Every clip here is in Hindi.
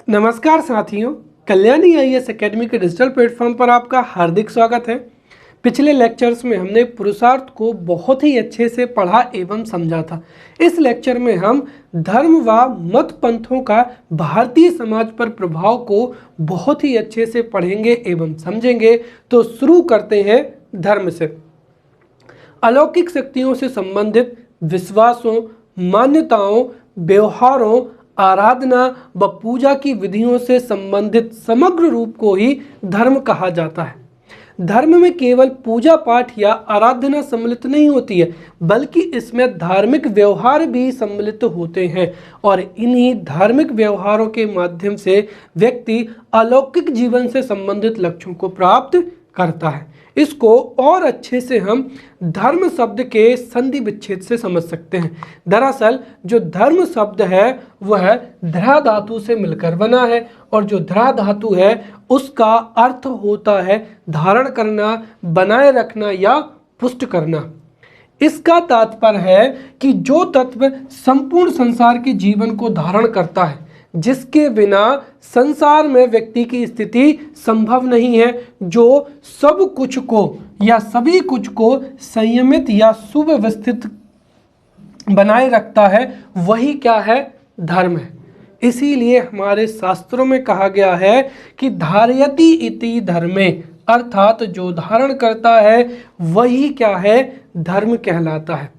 नमस्कार साथियों, कल्याणी आईएएस एकेडमी के डिजिटल प्लेटफॉर्म पर आपका हार्दिक स्वागत है। पिछले लेक्चर्स में हमने पुरुषार्थ को बहुत ही अच्छे से पढ़ा एवं समझा था। इस लेक्चर में हम धर्म व मत पंथों का भारतीय समाज पर प्रभाव को बहुत ही अच्छे से पढ़ेंगे एवं समझेंगे। तो शुरू करते हैं धर्म से। अलौकिक शक्तियों से संबंधित विश्वासों, मान्यताओं, व्यवहारों, आराधना व पूजा की विधियों से संबंधित समग्र रूप को ही धर्म कहा जाता है। धर्म में केवल पूजा पाठ या आराधना सम्मिलित नहीं होती है, बल्कि इसमें धार्मिक व्यवहार भी सम्मिलित होते हैं और इन्हीं धार्मिक व्यवहारों के माध्यम से व्यक्ति अलौकिक जीवन से संबंधित लक्ष्यों को प्राप्त करता है। इसको और अच्छे से हम धर्म शब्द के संधि विच्छेद से समझ सकते हैं। दरअसल जो धर्म शब्द है वह ध्रा धातु से मिलकर बना है और जो ध्रा धातु है उसका अर्थ होता है धारण करना, बनाए रखना या पुष्ट करना। इसका तात्पर्य है कि जो तत्व संपूर्ण संसार के जीवन को धारण करता है, जिसके बिना संसार में व्यक्ति की स्थिति संभव नहीं है, जो सब कुछ को या सभी कुछ को संयमित या सुव्यवस्थित बनाए रखता है, वही क्या है? धर्म है। इसीलिए हमारे शास्त्रों में कहा गया है कि धारयति इति धर्मे, अर्थात जो धारण करता है वही क्या है? धर्म कहलाता है।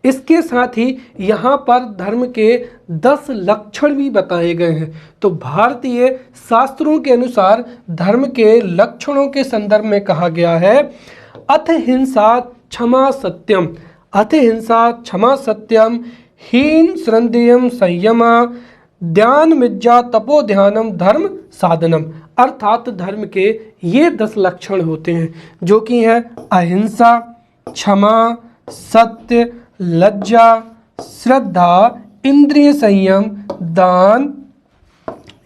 इसके साथ ही यहाँ पर धर्म के 10 लक्षण भी बताए गए हैं। तो भारतीय शास्त्रों के अनुसार धर्म के लक्षणों के संदर्भ में कहा गया है, अथ हिंसा क्षमा सत्यम, अथ हिंसा क्षमा सत्यम, हीन श्रद्धेयम संयमा, ध्यान मिज्जा तपो ध्यानम धर्म साधनम। अर्थात धर्म के ये 10 लक्षण होते हैं, जो कि है अहिंसा, क्षमा, सत्य, लज्जा, श्रद्धा, इंद्रिय संयम, दान,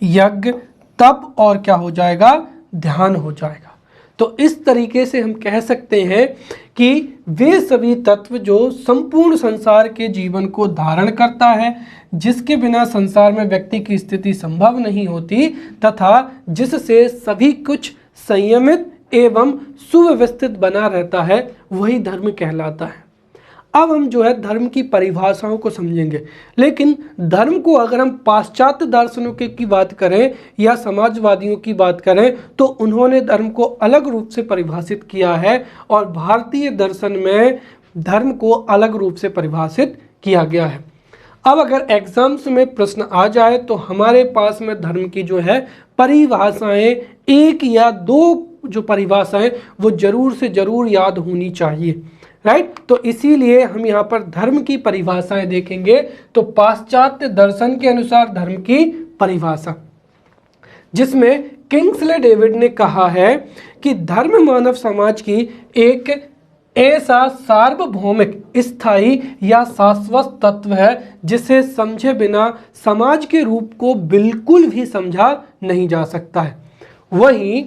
यज्ञ, तप और क्या हो जाएगा? ध्यान हो जाएगा। तो इस तरीके से हम कह सकते हैं कि वे सभी तत्व जो संपूर्ण संसार के जीवन को धारण करता है, जिसके बिना संसार में व्यक्ति की स्थिति संभव नहीं होती तथा जिससे सभी कुछ संयमित एवं सुव्यवस्थित बना रहता है, वही धर्म कहलाता है। अब हम जो है धर्म की परिभाषाओं को समझेंगे। लेकिन धर्म को अगर हम पाश्चात्य दार्शनिकों की बात करें या समाजवादियों की बात करें तो उन्होंने धर्म को अलग रूप से परिभाषित किया है और भारतीय दर्शन में धर्म को अलग रूप से परिभाषित किया गया है। अब अगर एग्जाम्स में प्रश्न आ जाए तो हमारे पास में धर्म की जो है परिभाषाएं, 1 या 2 जो परिभाषाएं वो जरूर से जरूर याद होनी चाहिए, राइट। तो इसीलिए हम यहाँ पर धर्म की परिभाषाएं देखेंगे। तो पाश्चात्य दर्शन के अनुसार धर्म की परिभाषा, जिसमें किंग्सले डेविड ने कहा है कि धर्म मानव समाज की एक ऐसा सार्वभौमिक, स्थायी या शाश्वत तत्व है जिसे समझे बिना समाज के रूप को बिल्कुल भी समझा नहीं जा सकता है। वहीं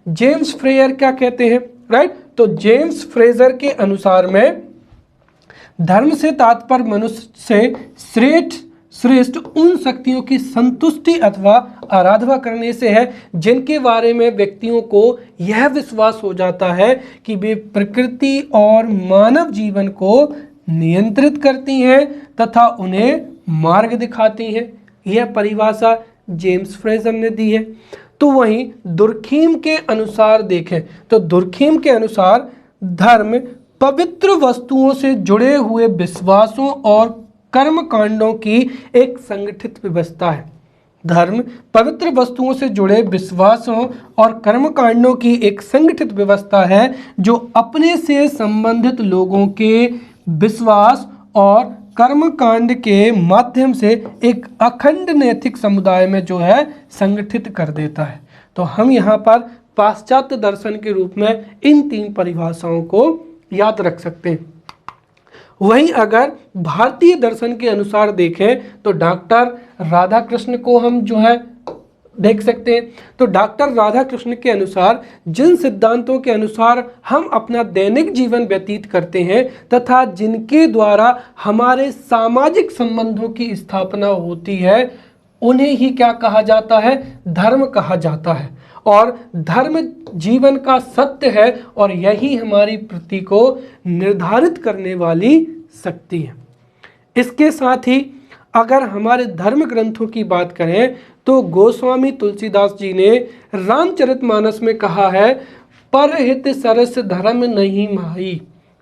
जेम्स फ्रेयर क्या कहते हैं, राइट। तो जेम्स फ्रेजर के अनुसार में धर्म से तात्पर्य मनुष्य से श्रेष्ठ उन शक्तियों की संतुष्टि अथवा आराधना करने से है जिनके बारे में व्यक्तियों को यह विश्वास हो जाता है कि वे प्रकृति और मानव जीवन को नियंत्रित करती हैं तथा उन्हें मार्ग दिखाती हैं। यह परिभाषा जेम्स फ्रेजर ने दी है। तो वहीं दुर्खीम के अनुसार देखें तो दुर्खीम के अनुसार धर्म पवित्र वस्तुओं से जुड़े हुए विश्वासों और कर्म कांडों की एक संगठित व्यवस्था है। धर्म पवित्र वस्तुओं से जुड़े विश्वासों और कर्म कांडों की एक संगठित व्यवस्था है जो अपने से संबंधित लोगों के विश्वास और कर्मकांड के माध्यम से एक अखंड नैतिक समुदाय में जो है संगठित कर देता है। तो हम यहाँ पर पाश्चात्य दर्शन के रूप में इन 3 परिभाषाओं को याद रख सकते हैं। वहीं अगर भारतीय दर्शन के अनुसार देखें तो डॉक्टर राधाकृष्ण को हम जो है देख सकते हैं। तो डॉक्टर राधाकृष्ण के अनुसार जिन सिद्धांतों के अनुसार हम अपना दैनिक जीवन व्यतीत करते हैं तथा जिनके द्वारा हमारे सामाजिक संबंधों की स्थापना होती है, उन्हें ही क्या कहा जाता है, धर्म कहा जाता है। और धर्म जीवन का सत्य है और यही हमारी वृत्ति को निर्धारित करने वाली शक्ति है। इसके साथ ही अगर हमारे धर्म ग्रंथों की बात करें तो गोस्वामी तुलसीदास जी ने रामचरितमानस में कहा है, परहित सरस धर्म नहीं माही,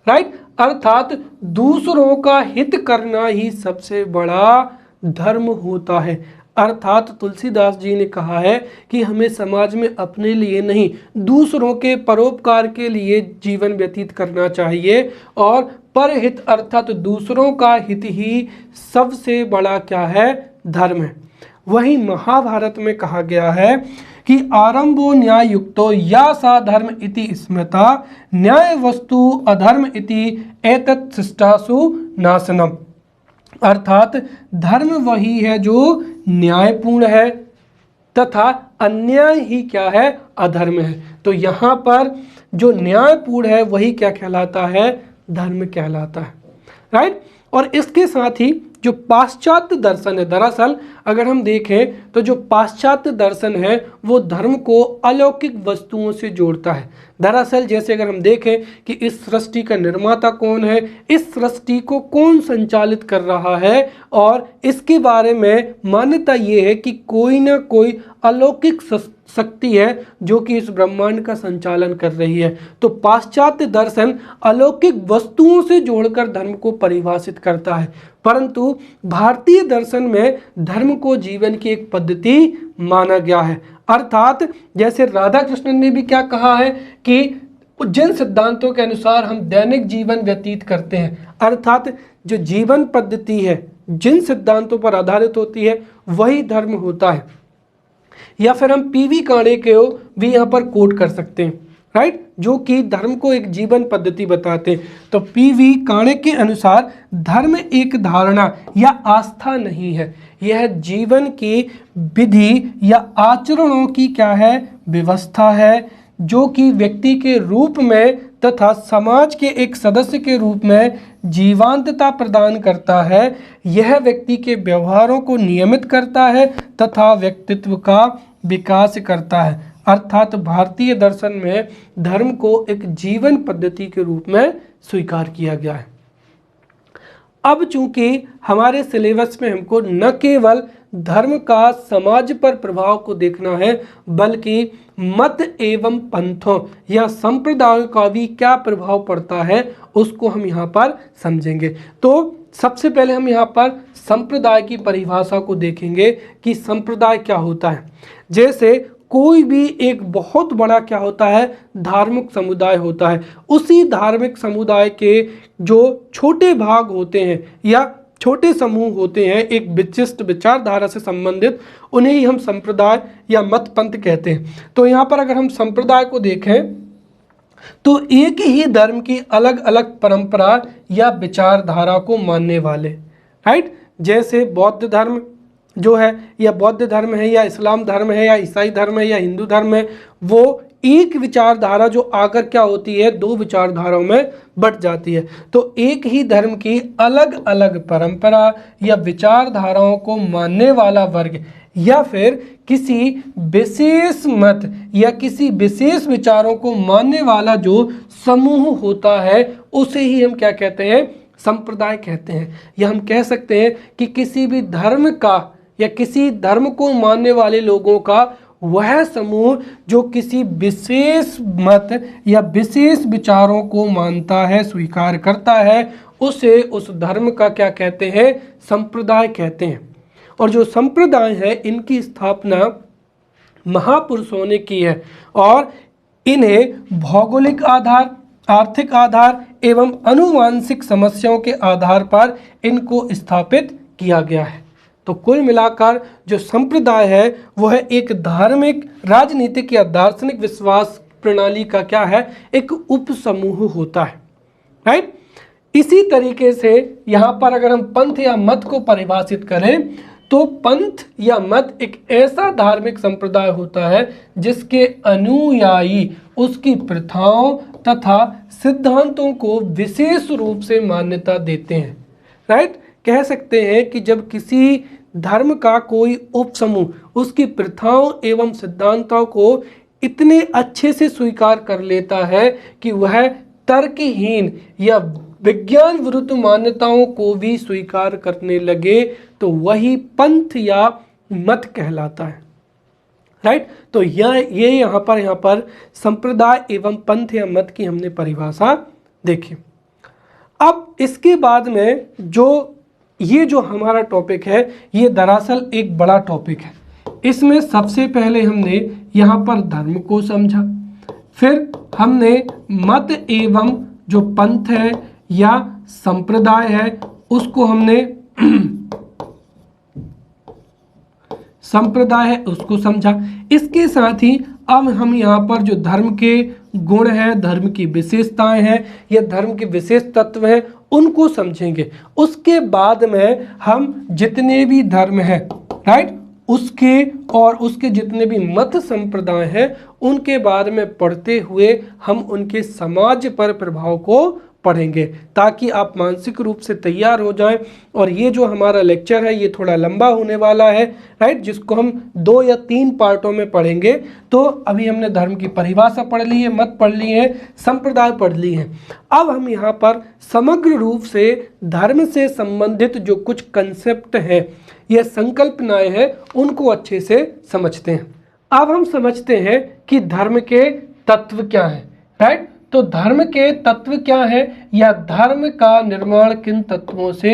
राइट, अर्थात दूसरों का हित करना ही सबसे बड़ा धर्म होता है। अर्थात तुलसीदास जी ने कहा है कि हमें समाज में अपने लिए नहीं, दूसरों के परोपकार के लिए जीवन व्यतीत करना चाहिए। और परहित अर्थात दूसरों का हित ही सबसे बड़ा क्या है, धर्म है। वही महाभारत में कहा गया है कि आरंभो न्याय युक्तो या सा धर्म इति स्मृता न्याय वस्तु अधर्म इति एतत् शिष्टासु नाशनम। अर्थात धर्म वही है जो न्यायपूर्ण है तथा अन्याय ही क्या है, अधर्म है। तो यहाँ पर जो न्यायपूर्ण है वही क्या कहलाता है, धर्म कहलाता है, राइट। और इसके साथ ही जो पाश्चात्य दर्शन है, दरअसल अगर हम देखें तो जो पाश्चात्य दर्शन है वो धर्म को अलौकिक वस्तुओं से जोड़ता है। दरअसल जैसे अगर हम देखें कि इस सृष्टि का निर्माता कौन है, इस सृष्टि को कौन संचालित कर रहा है, और इसके बारे में मान्यता ये है कि कोई ना कोई अलौकिक शक्ति है जो कि इस ब्रह्मांड का संचालन कर रही है। तो पाश्चात्य दर्शन अलौकिक वस्तुओं से जोड़कर धर्म को परिभाषित करता है, परंतु भारतीय दर्शन में धर्म को जीवन की एक पद्धति माना गया है। अर्थात जैसे राधा कृष्णन ने भी क्या कहा है कि जिन सिद्धांतों के अनुसार हम दैनिक जीवन व्यतीत करते हैं, अर्थात जो जीवन पद्धति है जिन सिद्धांतों पर आधारित होती है वही धर्म होता है। या फिर हम पीवी काणे के भी यहाँ पर कोट कर सकते हैं, राइट, जो कि धर्म को एक जीवन पद्धति बताते हैं। तो पीवी काणे के अनुसार धर्म एक धारणा या आस्था नहीं है, यह जीवन की विधि या आचरणों की क्या है, व्यवस्था है, जो कि व्यक्ति के रूप में तथा समाज के एक सदस्य के रूप में जीवंतता प्रदान करता है। यह व्यक्ति के व्यवहारों को नियमित करता है तथा व्यक्तित्व का विकास करता है। अर्थात भारतीय दर्शन में धर्म को एक जीवन पद्धति के रूप में स्वीकार किया गया है। अब चूंकि हमारे सिलेबस में हमको न केवल धर्म का समाज पर प्रभाव को देखना है, बल्कि मत एवं पंथों या संप्रदायों का भी क्या प्रभाव पड़ता है उसको हम यहाँ पर समझेंगे। तो सबसे पहले हम यहाँ पर संप्रदाय की परिभाषा को देखेंगे कि संप्रदाय क्या होता है। जैसे कोई भी एक बहुत बड़ा क्या होता है, धार्मिक समुदाय होता है, उसी धार्मिक समुदाय के जो छोटे भाग होते हैं या छोटे समूह होते हैं एक विशिष्ट विचारधारा से संबंधित, उन्हें ही हम संप्रदाय या मत पंथ कहते हैं। तो यहाँ पर अगर हम संप्रदाय को देखें तो एक ही धर्म की अलग अलग परंपरा या विचारधारा को मानने वाले, राइट। जैसे बौद्ध धर्म जो है या बौद्ध धर्म है या इस्लाम धर्म है या ईसाई धर्म है या हिंदू धर्म है, वो एक विचारधारा जो आकर क्या होती है, दो विचारधाराओं में बट जाती है। तो एक ही धर्म की अलग अलग परंपरा या विचारधाराओं को मानने वाला वर्ग या फिर किसी विशेष मत या किसी विशेष विचारों को मानने वाला जो समूह होता है उसे ही हम क्या कहते हैं, संप्रदाय कहते हैं। या हम कह सकते हैं कि किसी भी धर्म का या किसी धर्म को मानने वाले लोगों का वह समूह जो किसी विशेष मत या विशेष विचारों को मानता है, स्वीकार करता है, उसे उस धर्म का क्या कहते हैं, संप्रदाय कहते हैं। और जो संप्रदाय है इनकी स्थापना महापुरुषों ने की है और इन्हें भौगोलिक आधार, आर्थिक आधार एवं आनुवंशिक समस्याओं के आधार पर इनको स्थापित किया गया है। तो कुल मिलाकर जो संप्रदाय है वह एक धार्मिक, राजनीतिक या दार्शनिक विश्वास प्रणाली का क्या है, एक उपसमूह होता है, राइट। इसी तरीके से यहाँ पर अगर हम पंथ या मत को परिभाषित करें तो पंथ या मत एक ऐसा धार्मिक संप्रदाय होता है जिसके अनुयायी उसकी प्रथाओं तथा सिद्धांतों को विशेष रूप से मान्यता देते हैं, राइट। कह सकते हैं कि जब किसी धर्म का कोई उपसमूह उसकी प्रथाओं एवं सिद्धांतों को इतने अच्छे से स्वीकार कर लेता है कि वह तर्कहीन या विज्ञान विरुद्ध मान्यताओं को भी स्वीकार करने लगे तो वही पंथ या मत कहलाता है। राइट, तो ये यहाँ पर संप्रदाय एवं पंथ या मत की हमने परिभाषा देखी। अब इसके बाद में ये जो हमारा टॉपिक है ये दरअसल एक बड़ा टॉपिक है। इसमें सबसे पहले हमने यहाँ पर धर्म को समझा, फिर हमने मत एवं जो पंथ है या संप्रदाय है उसको हमने संप्रदाय है उसको समझा। इसके साथ ही अब हम यहाँ पर जो धर्म के गुण हैं, धर्म की विशेषताएं हैं या धर्म के विशेष तत्व हैं उनको समझेंगे। उसके बाद में हम जितने भी धर्म हैं, राइट, उसके जितने भी मत संप्रदाय हैं उनके बारे में पढ़ते हुए हम उनके समाज पर प्रभाव को पढ़ेंगे ताकि आप मानसिक रूप से तैयार हो जाएं। और ये जो हमारा लेक्चर है ये थोड़ा लंबा होने वाला है, राइट, जिसको हम 2 या 3 पार्टों में पढ़ेंगे। तो अभी हमने धर्म की परिभाषा पढ़ ली है, मत पढ़ ली है, संप्रदाय पढ़ ली है। अब हम यहाँ पर समग्र रूप से धर्म से संबंधित जो कुछ कंसेप्ट हैं या संकल्पनाएं हैं उनको अच्छे से समझते हैं। अब हम समझते हैं कि धर्म के तत्व क्या है, राइट। तो धर्म के तत्व क्या है या धर्म का निर्माण किन तत्वों से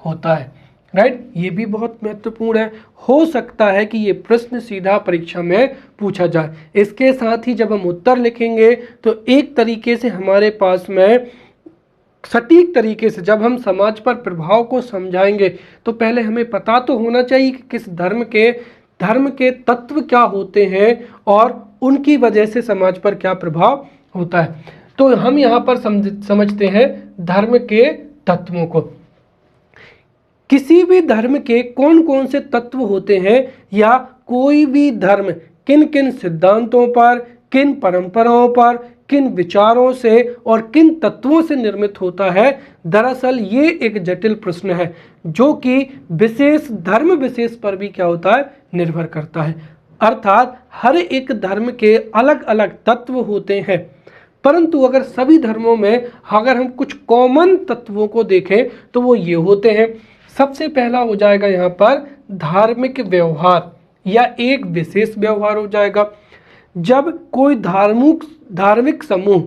होता है, राइट, ये भी बहुत महत्वपूर्ण है। हो सकता है कि ये प्रश्न सीधा परीक्षा में पूछा जाए। इसके साथ ही जब हम उत्तर लिखेंगे तो एक तरीके से हमारे पास में सटीक तरीके से जब हम समाज पर प्रभाव को समझाएंगे तो पहले हमें पता तो होना चाहिए कि किस धर्म के तत्व क्या होते हैं और उनकी वजह से समाज पर क्या प्रभाव होता है। तो हम यहाँ पर समझते हैं धर्म के तत्वों को। किसी भी धर्म के कौन कौन से तत्व होते हैं या कोई भी धर्म किन किन सिद्धांतों पर, किन परंपराओं पर, किन विचारों से और किन तत्वों से निर्मित होता है, दरअसल ये एक जटिल प्रश्न है जो कि धर्म विशेष पर भी क्या होता है, निर्भर करता है। अर्थात हर एक धर्म के अलग अलग तत्व होते हैं, परंतु अगर सभी धर्मों में अगर हम कुछ कॉमन तत्वों को देखें तो वो ये होते हैं। सबसे पहला हो जाएगा यहाँ पर धार्मिक व्यवहार या एक विशेष व्यवहार हो जाएगा। जब कोई धार्मिक समूह,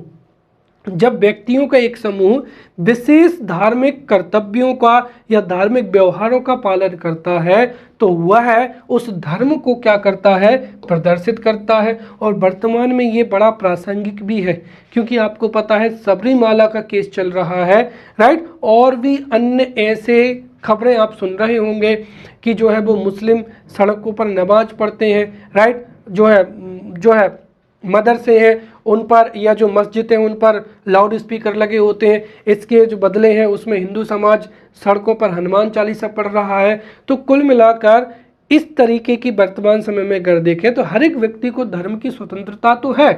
जब व्यक्तियों का एक समूह विशेष धार्मिक कर्तव्यों का या धार्मिक व्यवहारों का पालन करता है तो वह उस धर्म को क्या करता है, प्रदर्शित करता है। और वर्तमान में ये बड़ा प्रासंगिक भी है क्योंकि आपको पता है सबरीमाला का केस चल रहा है, राइट, और भी अन्य ऐसे खबरें आप सुन रहे होंगे कि जो है वो मुस्लिम सड़कों पर नमाज पढ़ते हैं, राइट, जो है मदरसे हैं उन पर या जो मस्जिद हैं उन पर लाउड स्पीकर लगे होते हैं। इसके जो बदले हैं उसमें हिंदू समाज सड़कों पर हनुमान चालीसा पढ़ रहा है। तो कुल मिलाकर इस तरीके की वर्तमान समय में अगर देखें तो हर एक व्यक्ति को धर्म की स्वतंत्रता तो है,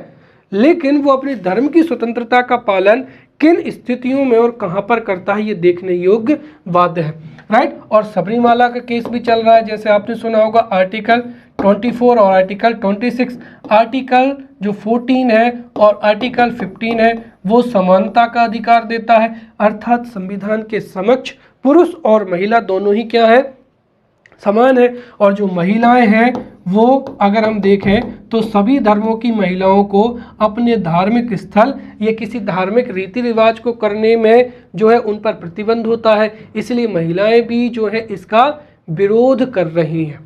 लेकिन वो अपनी धर्म की स्वतंत्रता का पालन किन स्थितियों में और कहां पर करता है ये देखने योग्य बात है, राइट। और सबरीमाला का केस भी चल रहा है, जैसे आपने सुना होगा आर्टिकल 24 और आर्टिकल 26। आर्टिकल जो 14 है और आर्टिकल 15 है वो समानता का अधिकार देता है, अर्थात संविधान के समक्ष पुरुष और महिला दोनों ही क्या है, समान है। और जो महिलाएं हैं वो अगर हम देखें तो सभी धर्मों की महिलाओं को अपने धार्मिक स्थल या किसी धार्मिक रीति रिवाज को करने में जो है उन पर प्रतिबंध होता है, इसलिए महिलाएं भी जो है इसका विरोध कर रही हैं,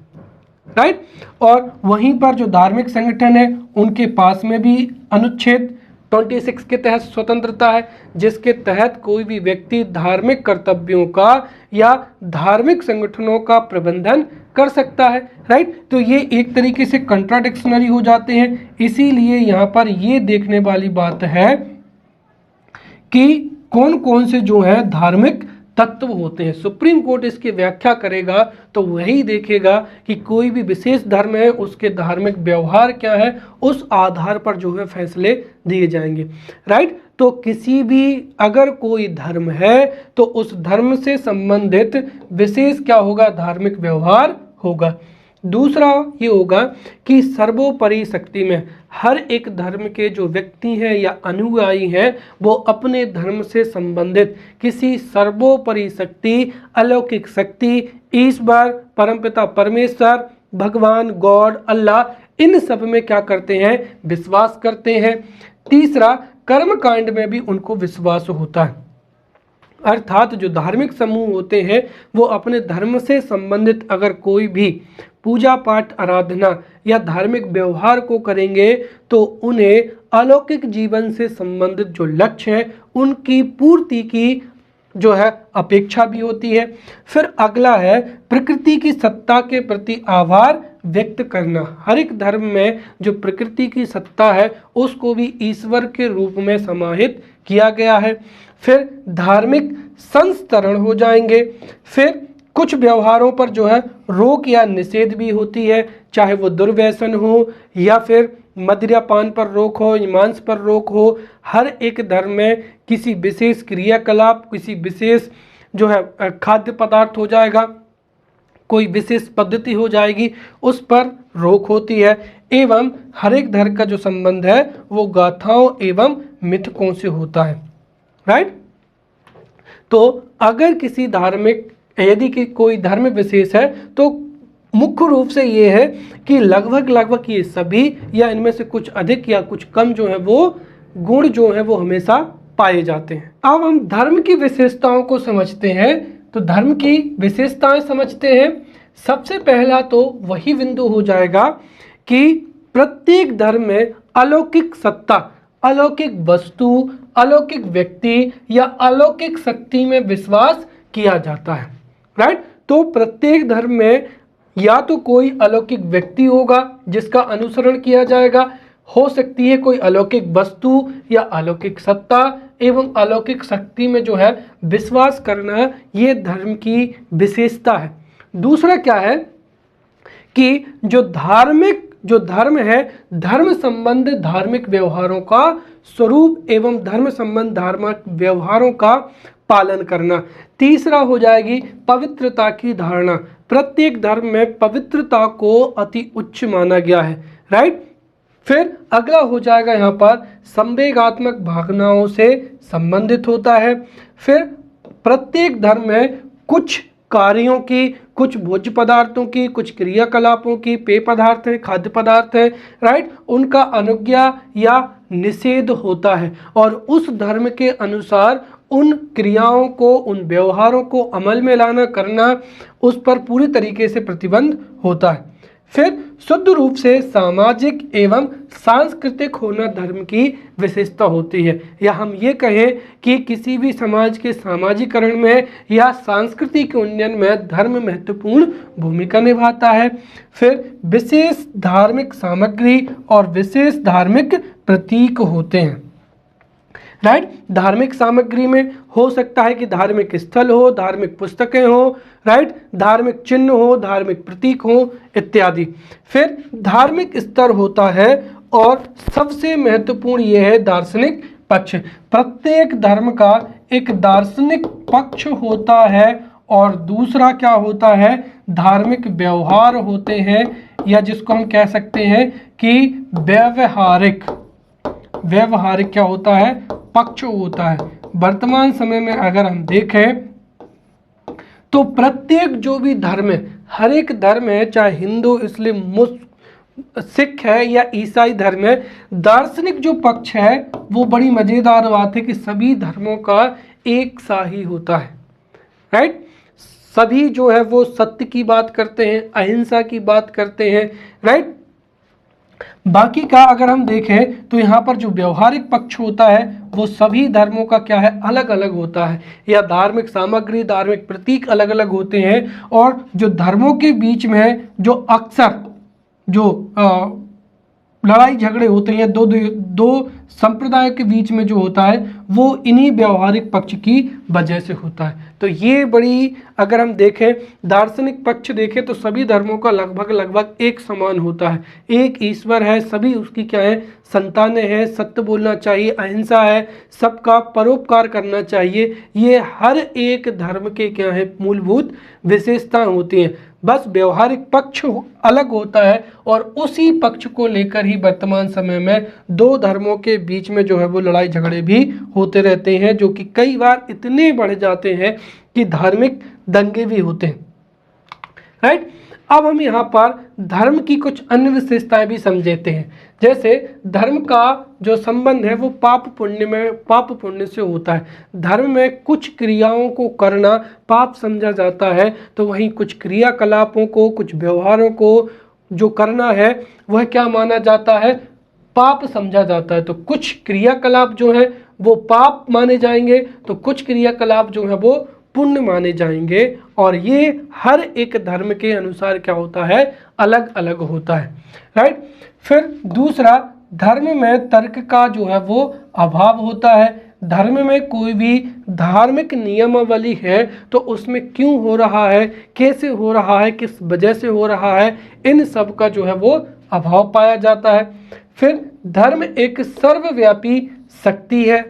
राइट। और वहीं पर जो धार्मिक संगठन है उनके पास में भी अनुच्छेद 26 के तहत स्वतंत्रता है, जिसके तहत कोई भी व्यक्ति धार्मिक कर्तव्यों का या धार्मिक संगठनों का प्रबंधन कर सकता है, राइट। तो ये एक तरीके से कंट्राडिक्शनरी हो जाते हैं, इसीलिए यहाँ पर ये देखने वाली बात है कि कौन कौन से जो है धार्मिक तत्व होते हैं। सुप्रीम कोर्ट इसकी व्याख्या करेगा तो वही देखेगा कि कोई भी विशेष धर्म है उसके धार्मिक व्यवहार क्या है, उस आधार पर जो है फैसले दिए जाएंगे, राइट। तो किसी भी अगर कोई धर्म है तो उस धर्म से संबंधित विशेष क्या होगा, धार्मिक व्यवहार होगा। दूसरा ये होगा कि सर्वोपरि शक्ति में हर एक धर्म के जो व्यक्ति हैं या अनुयायी हैं वो अपने धर्म से संबंधित किसी सर्वोपरि शक्ति, अलौकिक शक्ति, ईश्वर, परमपिता परमेश्वर, भगवान, गॉड, अल्लाह, इन सब में क्या करते हैं, विश्वास करते हैं। तीसरा, कर्म कांड में भी उनको विश्वास होता है, अर्थात जो धार्मिक समूह होते हैं वो अपने धर्म से संबंधित अगर कोई भी पूजा पाठ, आराधना या धार्मिक व्यवहार को करेंगे तो उन्हें अलौकिक जीवन से संबंधित जो लक्ष्य हैं उनकी पूर्ति की जो है अपेक्षा भी होती है। फिर अगला है प्रकृति की सत्ता के प्रति आभार व्यक्त करना। हर एक धर्म में जो प्रकृति की सत्ता है उसको भी ईश्वर के रूप में समाहित किया गया है। फिर धार्मिक संस्तरण हो जाएंगे। फिर कुछ व्यवहारों पर जो है रोक या निषेध भी होती है, चाहे वो दुर्व्यसन हो या फिर मदिरापान पर रोक हो, मांस पर रोक हो। हर एक धर्म में किसी विशेष क्रियाकलाप, किसी विशेष जो है खाद्य पदार्थ हो जाएगा, कोई विशेष पद्धति हो जाएगी, उस पर रोक होती है। एवं हर एक धर्म का जो संबंध है वो गाथाओं एवं मिथकों से होता है, राइट। तो अगर किसी धार्मिक, यदि कि कोई धर्म विशेष है तो मुख्य रूप से ये है कि लगभग ये सभी या इनमें से कुछ अधिक या कुछ कम जो है वो गुण जो है वो हमेशा पाए जाते हैं। अब हम धर्म की विशेषताओं को समझते हैं। तो धर्म की विशेषताएं समझते हैं। सबसे पहला तो वही बिंदु हो जाएगा कि प्रत्येक धर्म में अलौकिक सत्ता, अलौकिक वस्तु, अलौकिक व्यक्ति या अलौकिक शक्ति में विश्वास किया जाता है, राइट। तो प्रत्येक धर्म में या तो कोई अलौकिक व्यक्ति होगा जिसका अनुसरण किया जाएगा, हो सकती है कोई अलौकिक वस्तु या अलौकिक सत्ता एवं अलौकिक शक्ति में जो है विश्वास करना, ये धर्म की विशेषता है। दूसरा क्या है कि जो धर्म है, धर्म संबंध धार्मिक व्यवहारों का स्वरूप एवं धर्म संबंध धार्मिक व्यवहारों का पालन करना। तीसरा हो जाएगी पवित्रता की धारणा। प्रत्येक धर्म में पवित्रता को अति उच्च माना गया है, राइट। फिर अगला हो जाएगा यहाँ पर संवेगात्मक भावनाओं से संबंधित होता है। फिर प्रत्येक धर्म में कुछ कार्यों की, कुछ भोज्य पदार्थों की, कुछ क्रियाकलापों की, पेय पदार्थ है, खाद्य पदार्थ है, राइट, उनका अनुज्ञा या निषेध होता है और उस धर्म के अनुसार उन क्रियाओं को, उन व्यवहारों को अमल में लाना, करना, उस पर पूरी तरीके से प्रतिबंध होता है। फिर शुद्ध रूप से सामाजिक एवं सांस्कृतिक होना धर्म की विशेषता होती है, या हम ये कहें कि किसी भी समाज के सामाजिकरण में या सांस्कृतिक उन्नयन में धर्म महत्वपूर्ण भूमिका निभाता है। फिर विशेष धार्मिक सामग्री और विशेष धार्मिक प्रतीक होते हैं, राइट। धार्मिक सामग्री में हो सकता है कि धार्मिक स्थल हो, धार्मिक पुस्तकें हो, राइट, धार्मिक चिन्ह हो, धार्मिक प्रतीक हो इत्यादि। फिर धार्मिक स्तर होता है और सबसे महत्वपूर्ण यह है दार्शनिक पक्ष। प्रत्येक धर्म का एक दार्शनिक पक्ष होता है और दूसरा क्या होता है, धार्मिक व्यवहार होते हैं, या जिसको हम कह सकते हैं कि व्यवहारिक क्या होता है, पक्ष होता है। वर्तमान समय में अगर हम देखें तो प्रत्येक जो भी धर्म है, हर एक धर्म है, चाहे हिंदू, मुस्लिम, सिख है या ईसाई धर्म है, दार्शनिक जो पक्ष है वो बड़ी मजेदार बात है कि सभी धर्मों का एक सा ही होता है, राइट। सभी जो है वो सत्य की बात करते हैं, अहिंसा की बात करते हैं, राइट। बाकी का अगर हम देखें तो यहाँ पर जो व्यवहारिक पक्ष होता है वो सभी धर्मों का क्या है, अलग अलग होता है, या धार्मिक सामग्री, धार्मिक प्रतीक अलग अलग होते हैं। और जो धर्मों के बीच में जो अक्सर जो लड़ाई झगड़े होते हैं, दो संप्रदाय के बीच में जो होता है वो इन्हीं व्यवहारिक पक्ष की वजह से होता है। तो ये बड़ी, अगर हम देखें दार्शनिक पक्ष देखें तो सभी धर्मों का लगभग एक समान होता है। एक ईश्वर है, सभी उसकी क्या है, संतानें हैं, सत्य बोलना चाहिए, अहिंसा है, सबका परोपकार करना चाहिए। ये हर एक धर्म के क्या है, मूलभूत विशेषताएं होती हैं। बस व्यवहारिक पक्ष अलग होता है और उसी पक्ष को लेकर ही वर्तमान समय में दो धर्मों के बीच में जो है वो लड़ाई झगड़े भी होते रहते हैं, जो कि कई बार इतने बढ़ जाते हैं कि धार्मिक दंगे भी होते हैं। राइट। अब हम यहाँ पर धर्म की कुछ अन्य विशेषताएं भी समझते हैं। जैसे धर्म का जो संबंध है वो पाप पुण्य से होता है। धर्म में कुछ क्रियाओं को करना पाप समझा जाता है, तो वहीं कुछ क्रियाकलापों को, कुछ व्यवहारों को जो करना है वह क्या माना जाता है, पाप समझा जाता है। तो कुछ क्रियाकलाप जो है वो पाप माने जाएंगे, तो कुछ क्रियाकलाप जो है वो पुण्य माने जाएंगे। और ये हर एक धर्म के अनुसार क्या होता है, अलग अलग होता है। राइट। फिर दूसरा, धर्म में तर्क का जो है वो अभाव होता है। धर्म में कोई भी धार्मिक नियमावली है तो उसमें क्यों हो रहा है, कैसे हो रहा है, किस वजह से हो रहा है, इन सब का जो है वो अभाव पाया जाता है। फिर धर्म एक सर्वव्यापी शक्ति है।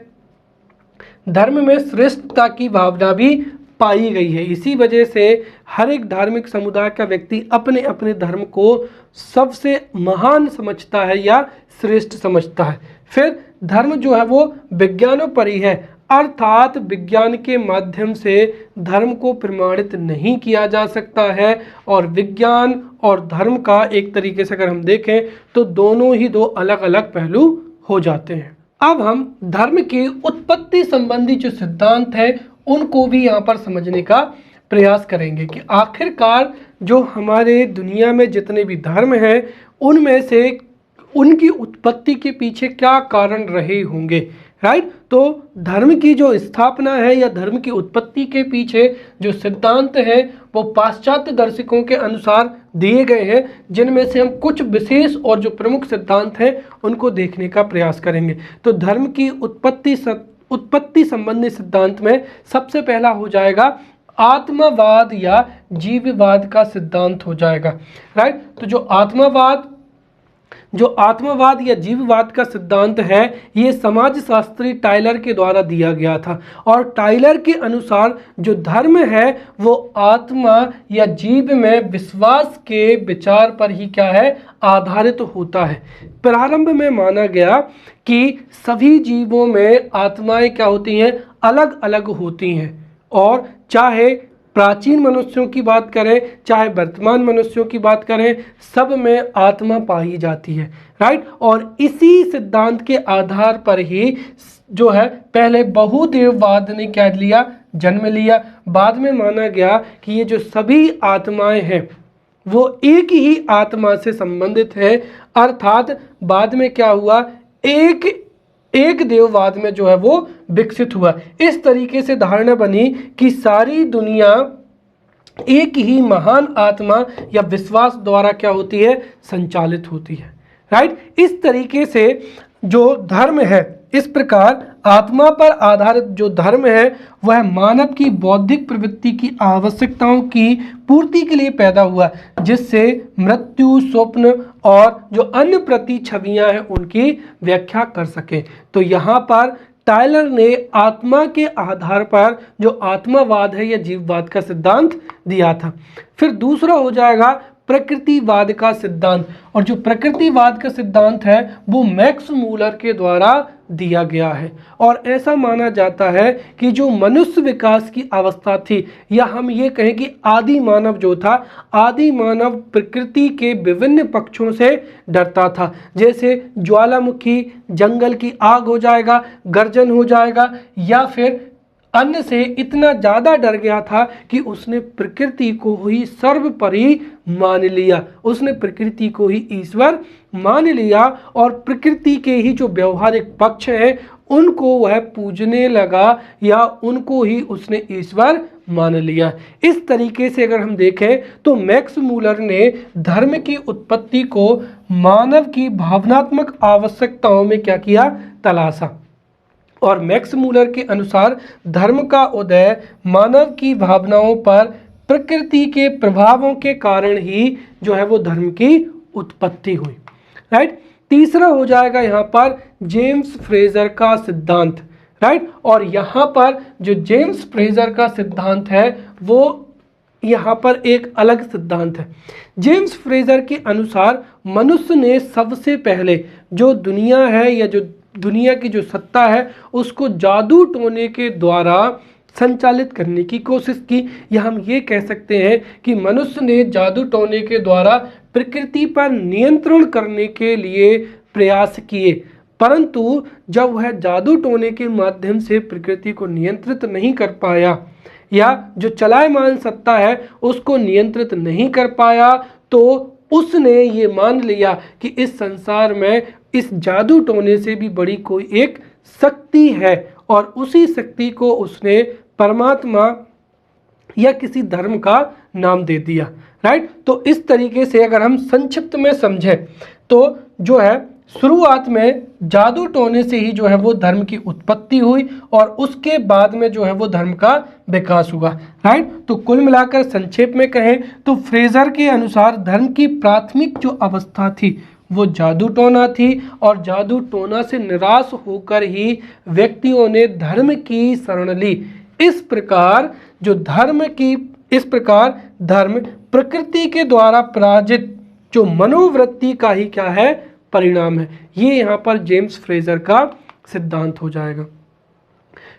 धर्म में श्रेष्ठता की भावना भी पाई गई है। इसी वजह से हर एक धार्मिक समुदाय का व्यक्ति अपने अपने धर्म को सबसे महान समझता है या श्रेष्ठ समझता है। फिर धर्म जो है वो विज्ञानोपरि है, अर्थात विज्ञान के माध्यम से धर्म को प्रमाणित नहीं किया जा सकता है। और विज्ञान और धर्म का एक तरीके से अगर हम देखें तो दोनों ही दो अलग अलग पहलू हो जाते हैं। अब हम धर्म की उत्पत्ति संबंधी जो सिद्धांत है उनको भी यहाँ पर समझने का प्रयास करेंगे कि आखिरकार जो हमारे दुनिया में जितने भी धर्म हैं उनमें से उनकी उत्पत्ति के पीछे क्या कारण रहे होंगे। राइट। तो धर्म की जो स्थापना है या धर्म की उत्पत्ति के पीछे जो सिद्धांत हैं वो पाश्चात्य दर्शकों के अनुसार दिए गए हैं, जिनमें से हम कुछ विशेष और जो प्रमुख सिद्धांत हैं उनको देखने का प्रयास करेंगे। तो धर्म की उत्पत्ति संबंधी सिद्धांत में सबसे पहला हो जाएगा आत्मवाद या जीववाद का सिद्धांत हो जाएगा। राइट। तो जो आत्मवाद या जीववाद का सिद्धांत है ये समाजशास्त्री टायलर के द्वारा दिया गया था। और टायलर के अनुसार जो धर्म है वो आत्मा या जीव में विश्वास के विचार पर ही क्या है, आधारित होता है। प्रारंभ में माना गया कि सभी जीवों में आत्माएं क्या होती हैं, अलग अलग होती हैं। और चाहे प्राचीन मनुष्यों की बात करें चाहे वर्तमान मनुष्यों की बात करें, सब में आत्मा पाई जाती है। राइट। और इसी सिद्धांत के आधार पर ही जो है पहले बहुदेववाद ने क्या लिया, जन्म लिया। बाद में माना गया कि ये जो सभी आत्माएं हैं वो एक ही आत्मा से संबंधित है, अर्थात बाद में क्या हुआ, एक देववाद में जो है वो विकसित हुआ। इस तरीके से धारणा बनी कि सारी दुनिया एक ही महान आत्मा या विश्वास द्वारा क्या होती है, संचालित होती है। राइट। इस तरीके से जो धर्म है, इस प्रकार आत्मा पर आधारित जो धर्म है वह मानव की बौद्धिक प्रवृत्ति की आवश्यकताओं की पूर्ति के लिए पैदा हुआ, जिससे मृत्यु, स्वप्न और जो अन्य प्रतिछवियां हैं उनकी व्याख्या कर सके। तो यहाँ पर टायलर ने आत्मा के आधार पर जो आत्मावाद है या जीववाद का सिद्धांत दिया था। फिर दूसरा हो जाएगा प्रकृतिवाद का सिद्धांत। और जो प्रकृतिवाद का सिद्धांत है वो मैक्स मूलर के द्वारा दिया गया है। और ऐसा माना जाता है कि जो मनुष्य विकास की अवस्था थी, या हम ये कहें कि आदि मानव जो था, आदि मानव प्रकृति के विभिन्न पक्षों से डरता था। जैसे ज्वालामुखी, जंगल की आग हो जाएगा, गर्जन हो जाएगा, या फिर अन्य से इतना ज़्यादा डर गया था कि उसने प्रकृति को ही सर्वोपरि मान लिया, उसने प्रकृति को ही ईश्वर मान लिया और प्रकृति के ही जो व्यवहारिक पक्ष हैं उनको वह पूजने लगा या उनको ही उसने ईश्वर मान लिया। इस तरीके से अगर हम देखें तो मैक्स मूलर ने धर्म की उत्पत्ति को मानव की भावनात्मक आवश्यकताओं में क्या किया, तलाशा। और मैक्स मूलर के अनुसार धर्म का उदय मानव की भावनाओं पर प्रकृति के प्रभावों के कारण ही जो है वो धर्म की उत्पत्ति हुई। राइट। तीसरा हो जाएगा यहाँ पर जेम्स फ्रेजर का सिद्धांत। राइट। और यहाँ पर जो जेम्स फ्रेजर का सिद्धांत है वो यहाँ पर एक अलग सिद्धांत है। जेम्स फ्रेजर के अनुसार मनुष्य ने सबसे पहले जो दुनिया है या जो दुनिया की जो सत्ता है उसको जादू टोने के द्वारा संचालित करने की कोशिश की, या हम ये कह सकते हैं कि मनुष्य ने जादू टोने के द्वारा प्रकृति पर नियंत्रण करने के लिए प्रयास किए, परंतु जब वह जादू टोने के माध्यम से प्रकृति को नियंत्रित नहीं कर पाया या जो चलायमान सत्ता है उसको नियंत्रित नहीं कर पाया, तो उसने ये मान लिया कि इस संसार में इस जादू टोने से भी बड़ी कोई एक शक्ति है, और उसी शक्ति को उसने परमात्मा या किसी धर्म का नाम दे दिया। राइट। तो इस तरीके से अगर हम संक्षिप्त में समझें तो जो है शुरुआत में जादू टोने से ही जो है वो धर्म की उत्पत्ति हुई और उसके बाद में जो है वो धर्म का विकास हुआ। राइट। तो कुल मिलाकर संक्षेप में कहें तो फ्रेजर के अनुसार धर्म की प्राथमिक जो अवस्था थी वो जादू टोना थी, और जादू टोना से निराश होकर ही व्यक्तियों ने धर्म की शरण ली। इस प्रकार धर्म प्रकृति के द्वारा पराजित जो मनोवृत्ति का ही क्या है, परिणाम है। ये यहाँ पर जेम्स फ्रेजर का सिद्धांत हो जाएगा।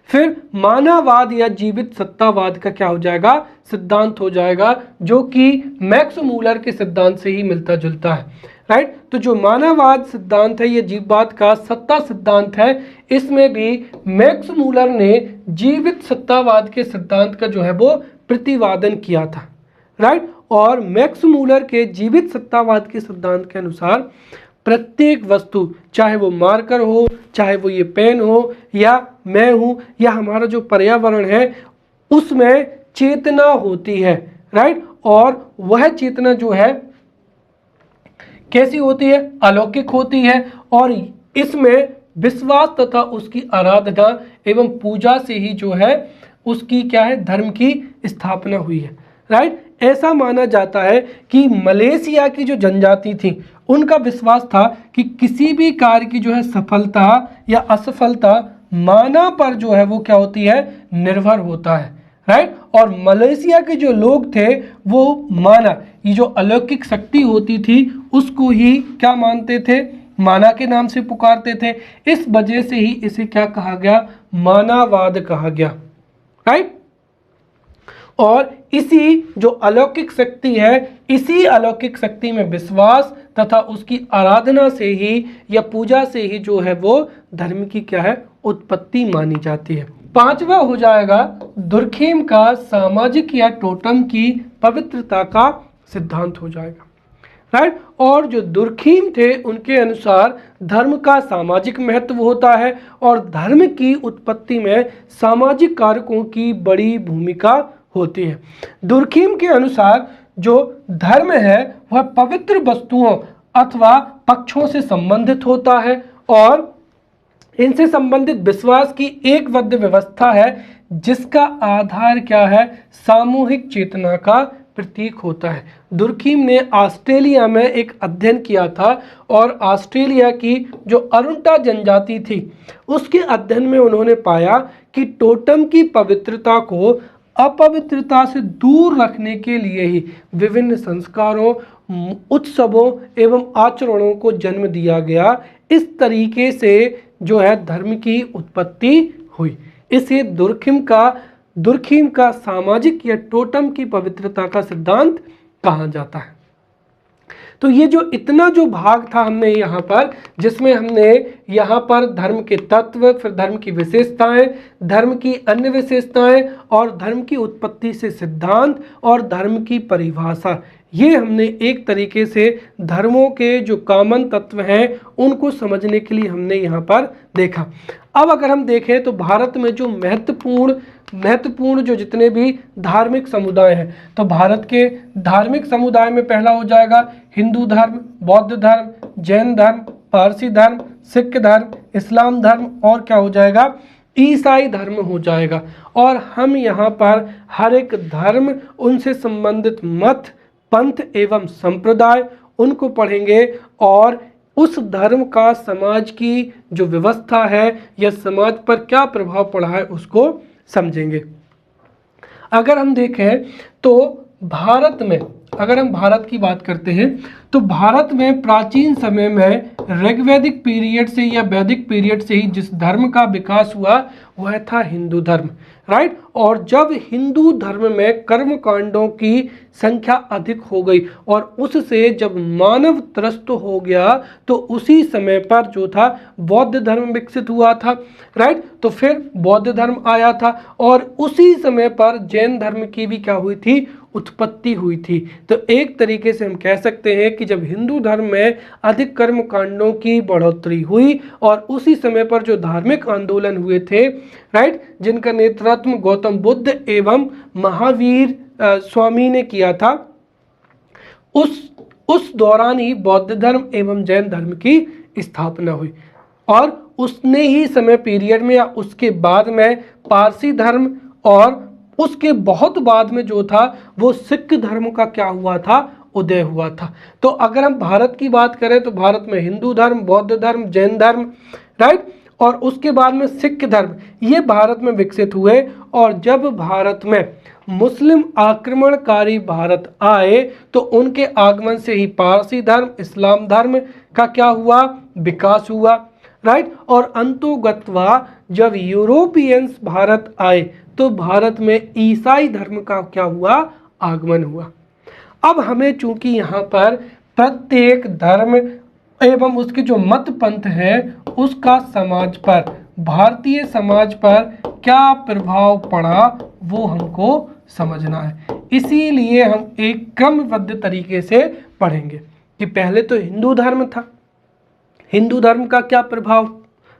फिर मानववाद या जीवित सत्तावाद का क्या हो जाएगा, सिद्धांत हो जाएगा, जो कि मैक्स मूलर के सिद्धांत से ही मिलता जुलता है। राइट। तो जो मानववाद सिद्धांत है ये जीववाद का सत्ता सिद्धांत है, इसमें भी मैक्स मूलर ने जीवित सत्तावाद के सिद्धांत का जो है वो प्रतिवादन किया था। राइट। और मैक्स मूलर के जीवित सत्तावाद के सिद्धांत के अनुसार प्रत्येक वस्तु, चाहे वो मार्कर हो, चाहे वो ये पेन हो, या मैं हूँ, या हमारा जो पर्यावरण है, उसमें चेतना होती है। राइट। और वह चेतना जो है कैसी होती है, अलौकिक होती है, और इसमें विश्वास तथा उसकी आराधना एवं पूजा से ही जो है उसकी क्या है, धर्म की स्थापना हुई है। राइट। ऐसा माना जाता है कि मलेशिया की जो जनजाति थी उनका विश्वास था कि किसी भी कार्य की जो है सफलता या असफलता माना पर जो है वो क्या होती है, निर्भर होता है। राइट। और मलेशिया के जो लोग थे वो माना, ये जो अलौकिक शक्ति होती थी उसको ही क्या मानते थे, माना के नाम से पुकारते थे। इस वजह से ही इसे क्या कहा गया, मानावाद कहा गया। राइट। और इसी जो अलौकिक शक्ति है, इसी अलौकिक शक्ति में विश्वास तथा उसकी आराधना से ही या पूजा से ही जो है वो धर्म की क्या है, उत्पत्ति मानी जाती है। पांचवा हो जाएगा दुर्खेम का सामाजिक या टोटम की पवित्रता का सिद्धांत हो जाएगा। राइट। और जो दुर्खेम थे उनके अनुसार धर्म का सामाजिक महत्व होता है और धर्म की उत्पत्ति में सामाजिक कारकों की बड़ी भूमिका होती है। दुर्खेम के अनुसार जो धर्म है वह पवित्र वस्तुओं अथवा पक्षों से संबंधित होता है और इनसे संबंधित विश्वास की एक बद्ध व्यवस्था है जिसका आधार क्या है, सामूहिक चेतना का प्रतीक होता है। दुर्खेम ने ऑस्ट्रेलिया में एक अध्ययन किया था और ऑस्ट्रेलिया की जो अरुंटा जनजाति थी उसके अध्ययन में उन्होंने पाया कि टोटम की पवित्रता को अपवित्रता से दूर रखने के लिए ही विभिन्न संस्कारों, उत्सवों एवं आचरणों को जन्म दिया गया। इस तरीके से जो है धर्म की उत्पत्ति हुई। इसे दुर्खेम का सामाजिक या टोटम की पवित्रता का सिद्धांत कहा जाता है। तो ये जो इतना जो भाग था हमने यहाँ पर, जिसमें हमने यहाँ पर धर्म के तत्व, फिर धर्म की विशेषताएं, धर्म की अन्य विशेषताएं और धर्म की उत्पत्ति से सिद्धांत और धर्म की परिभाषा, ये हमने एक तरीके से धर्मों के जो कॉमन तत्व हैं उनको समझने के लिए हमने यहाँ पर देखा। अब अगर हम देखें तो भारत में जो महत्वपूर्ण जो जितने भी धार्मिक समुदाय हैं, तो भारत के धार्मिक समुदाय में पहला हो जाएगा हिंदू धर्म, बौद्ध धर्म, जैन धर्म पारसी धर्म, सिख धर्म, इस्लाम धर्म और क्या हो जाएगा, ईसाई धर्म हो जाएगा। और हम यहाँ पर हर एक धर्म, उनसे संबंधित मत, पंथ एवं संप्रदाय उनको पढ़ेंगे और उस धर्म का समाज की जो व्यवस्था है या समाज पर क्या प्रभाव पड़ा है उसको समझेंगे। अगर हम देखें तो भारत में, अगर हम भारत की बात करते हैं तो भारत में प्राचीन समय में ऋग्वैदिक पीरियड से या वैदिक पीरियड से ही जिस धर्म का विकास हुआ वह था हिंदू धर्म, राइट। और जब हिंदू धर्म में कर्म कांडों की संख्या अधिक हो गई और उससे जब मानव त्रस्त हो गया तो उसी समय पर जो था बौद्ध धर्म विकसित हुआ था, राइट। तो फिर बौद्ध धर्म आया था और उसी समय पर जैन धर्म की भी क्या हुई थी, उत्पत्ति हुई थी। तो एक तरीके से हम कह सकते हैं कि जब हिंदू धर्म में अधिक कर्म कांडों की बढ़ोतरी हुई और उसी समय पर जो धार्मिक आंदोलन हुए थे, राइट, जिनका नेतृत्व गौतम बुद्ध एवं महावीर स्वामी ने किया था, उस दौरान ही बौद्ध धर्म एवं जैन धर्म की स्थापना हुई। और उसने ही समय पीरियड में या उसके बाद में पारसी धर्म और उसके बहुत बाद में जो था वो सिख धर्म का क्या हुआ था, उदय हुआ था। तो अगर हम भारत की बात करें तो भारत में हिंदू धर्म, बौद्ध धर्म, जैन धर्म, राइट, और उसके बाद में सिख धर्म, ये भारत में विकसित हुए। और जब भारत में मुस्लिम आक्रमणकारी भारत आए तो उनके आगमन से ही पारसी धर्म, इस्लाम धर्म का क्या हुआ, विकास हुआ, राइट। और अंतोगत्वा जब यूरोपियंस भारत आए तो भारत में ईसाई धर्म का क्या हुआ, आगमन हुआ। अब हमें चूंकि यहाँ पर प्रत्येक धर्म एवं उसके जो मत पंथ है उसका समाज पर, भारतीय समाज पर क्या प्रभाव पड़ा वो हमको समझना है। इसीलिए हम एक क्रमबद्ध तरीके से पढ़ेंगे कि पहले तो हिंदू धर्म था, हिंदू धर्म का क्या प्रभाव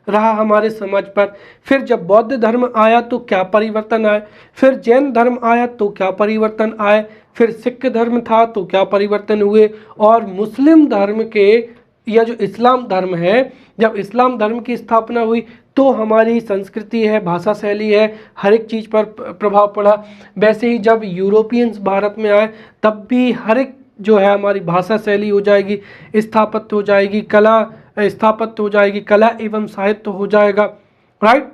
रहा हमारे समाज पर, फिर जब बौद्ध धर्म आया तो क्या परिवर्तन आए, फिर जैन धर्म आया तो क्या परिवर्तन आए, फिर सिख धर्म था तो क्या परिवर्तन हुए, और मुस्लिम धर्म के या जो इस्लाम धर्म है, जब इस्लाम धर्म की स्थापना हुई तो हमारी संस्कृति है, भाषा शैली है, हर एक चीज़ पर प्रभाव पड़ा। वैसे ही जब यूरोपियंस भारत में आए तब भी हर एक जो है हमारी भाषा शैली हो जाएगी, स्थापत्य हो जाएगी, कला स्थापत्य हो जाएगी, कला एवं साहित्य हो जाएगा, राइट।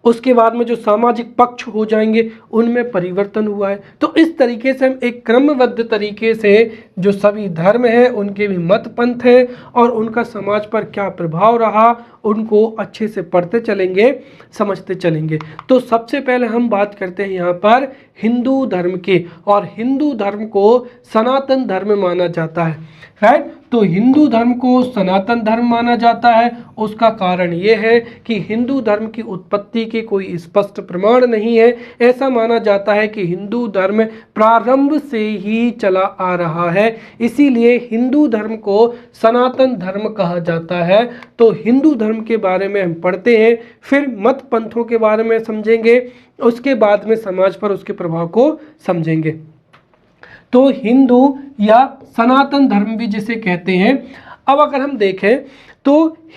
उसके बाद में जो सामाजिक पक्ष हो जाएंगे उनमें परिवर्तन हुआ है। तो इस तरीके से हम एक क्रमबद्ध तरीके से जो सभी धर्म है उनके भी मत पंथ है और उनका समाज पर क्या प्रभाव रहा उनको अच्छे से पढ़ते चलेंगे, समझते चलेंगे। तो सबसे पहले हम बात करते हैं यहाँ पर हिंदू धर्म की, और हिंदू धर्म को सनातन धर्म माना जाता है, राइट। तो हिंदू धर्म को सनातन धर्म माना जाता है। उसका कारण ये है कि हिंदू धर्म की उत्पत्ति के कोई स्पष्ट प्रमाण नहीं है। ऐसा माना जाता है कि हिंदू धर्म प्रारंभ से ही चला आ रहा है, इसीलिए हिंदू धर्म को सनातन धर्म कहा जाता है। तो हिंदू धर्म के बारे में हम पढ़ते हैं, फिर मत पंथों के बारे में समझेंगे, उसके बाद में समाज पर उसके प्रभाव को समझेंगे। तो हिंदू या सनातन धर्म भी जिसे कहते हैं। अब अगर हम देखें तो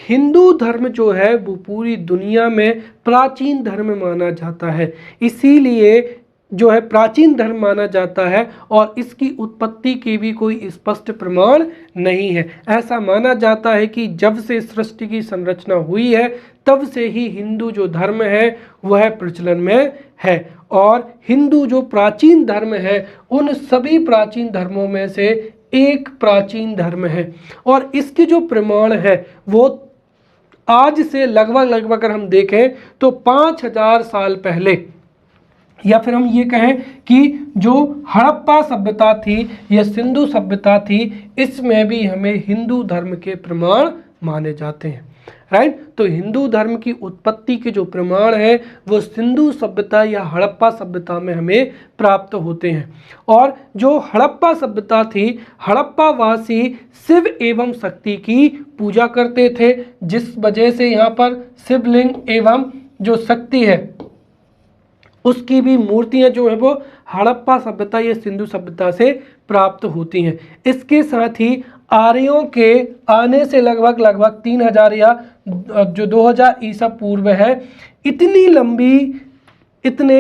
हिंदू धर्म जो है वो पूरी दुनिया में प्राचीन धर्म माना जाता है, इसीलिए जो है प्राचीन धर्म माना जाता है और इसकी उत्पत्ति के भी कोई स्पष्ट प्रमाण नहीं है। ऐसा माना जाता है कि जब से सृष्टि की संरचना हुई है तब से ही हिंदू जो धर्म है वह प्रचलन में है, और हिंदू जो प्राचीन धर्म है उन सभी प्राचीन धर्मों में से एक प्राचीन धर्म है। और इसके जो प्रमाण है वो आज से लगभग अगर हम देखें तो 5000 साल पहले, या फिर हम ये कहें कि जो हड़प्पा सभ्यता थी या सिंधु सभ्यता थी, इसमें भी हमें हिंदू धर्म के प्रमाण माने जाते हैं, राइट। तो हिंदू धर्म की उत्पत्ति के जो प्रमाण है वो सिंधु सभ्यता या हड़प्पा सभ्यता में हमें प्राप्त होते हैं। और जो हड़प्पा सभ्यता थी, हड़प्पा वासी शिव एवं शक्ति की पूजा करते थे, जिस वजह से यहाँ पर शिवलिंग एवं जो शक्ति है उसकी भी मूर्तियां जो है वो हड़प्पा सभ्यता या सिंधु सभ्यता से प्राप्त होती हैं। इसके साथ ही आर्यों के आने से लगभग 3000 या जो 2000 ईसा पूर्व है, इतने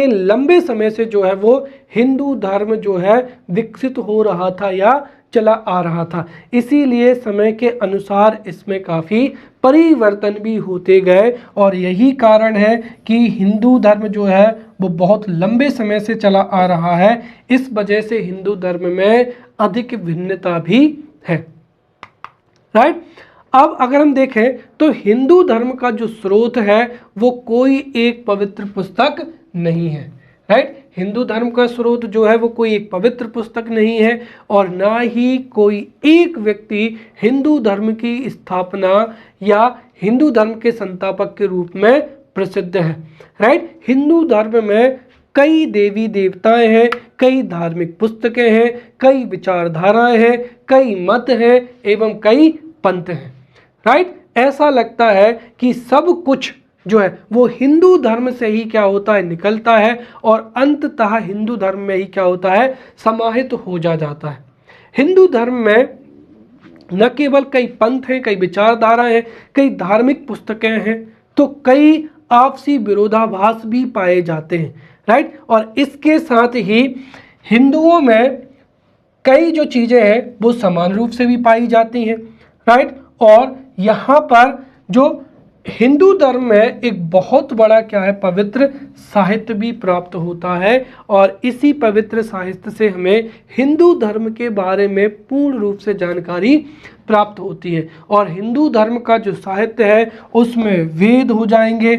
लंबे समय से जो है वो हिंदू धर्म जो है विकसित हो रहा था या चला आ रहा था। इसीलिए समय के अनुसार इसमें काफ़ी परिवर्तन भी होते गए और यही कारण है कि हिंदू धर्म जो है वो बहुत लंबे समय से चला आ रहा है। इस वजह से हिंदू धर्म में अधिक भिन्नता भी है। राइट। अब अगर हम देखें तो हिंदू धर्म का जो स्रोत है वो कोई एक पवित्र पुस्तक नहीं है। राइट। हिंदू धर्म का स्रोत जो है वो कोई एक पवित्र पुस्तक नहीं है और ना ही कोई एक व्यक्ति हिंदू धर्म की स्थापना या हिंदू धर्म के संस्थापक के रूप में प्रसिद्ध है। राइट। हिंदू धर्म में कई देवी देवताएं हैं, कई धार्मिक पुस्तकें हैं, कई विचारधाराएं हैं, कई मत हैं एवं कई पंथ हैं। राइट। ऐसा लगता है कि सब कुछ जो है वो हिंदू धर्म से ही क्या होता है निकलता है और अंततः हिंदू धर्म में ही क्या होता है समाहित हो जाता है। हिंदू धर्म में न केवल कई पंथ हैं, कई विचारधाराएं हैं, कई धार्मिक पुस्तकें हैं, तो कई आपसी विरोधाभास भी पाए जाते हैं। राइट। और इसके साथ ही हिंदुओं में कई जो चीज़ें हैं वो समान रूप से भी पाई जाती हैं। राइट। और यहाँ पर जो हिंदू धर्म में एक बहुत बड़ा क्या है पवित्र साहित्य भी प्राप्त होता है और इसी पवित्र साहित्य से हमें हिंदू धर्म के बारे में पूर्ण रूप से जानकारी प्राप्त होती है। और हिंदू धर्म का जो साहित्य है उसमें वेद हो जाएंगे।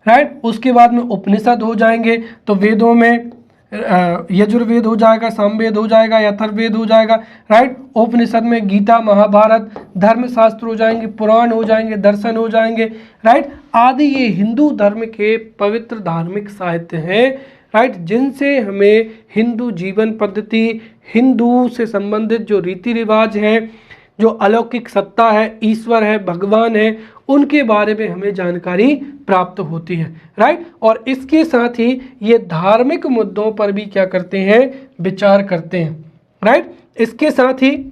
राइट। उसके बाद में उपनिषद हो जाएंगे, तो वेदों में यजुर्वेद हो जाएगा, सामवेद हो जाएगा, अथर्ववेद हो जाएगा। राइट। उपनिषद में गीता, महाभारत, धर्मशास्त्र हो जाएंगे, पुराण हो जाएंगे, दर्शन हो जाएंगे। राइट। आदि ये हिंदू धर्म के पवित्र धार्मिक साहित्य हैं। राइट। जिनसे हमें हिंदू जीवन पद्धति, हिंदू से संबंधित जो रीति रिवाज हैं, जो अलौकिक सत्ता है, ईश्वर है, भगवान है, उनके बारे में हमें जानकारी प्राप्त होती है। राइट। और इसके साथ ही ये धार्मिक मुद्दों पर भी क्या करते हैं विचार करते हैं। राइट। इसके साथ ही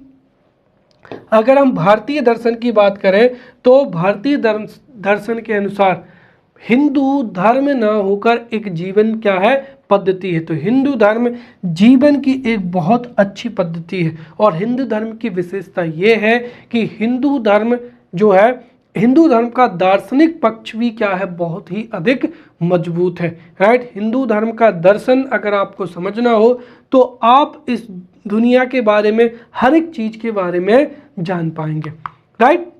अगर हम भारतीय दर्शन की बात करें तो भारतीय दर्शन के अनुसार हिंदू धर्म न होकर एक जीवन क्या है पद्धति है। तो हिंदू धर्म जीवन की एक बहुत अच्छी पद्धति है और हिंदू धर्म की विशेषता ये है कि हिंदू धर्म जो है, हिंदू धर्म का दार्शनिक पक्ष भी क्या है बहुत ही अधिक मजबूत है। राइट। हिंदू धर्म का दर्शन अगर आपको समझना हो तो आप इस दुनिया के बारे में हर एक चीज के बारे में जान पाएंगे। राइट।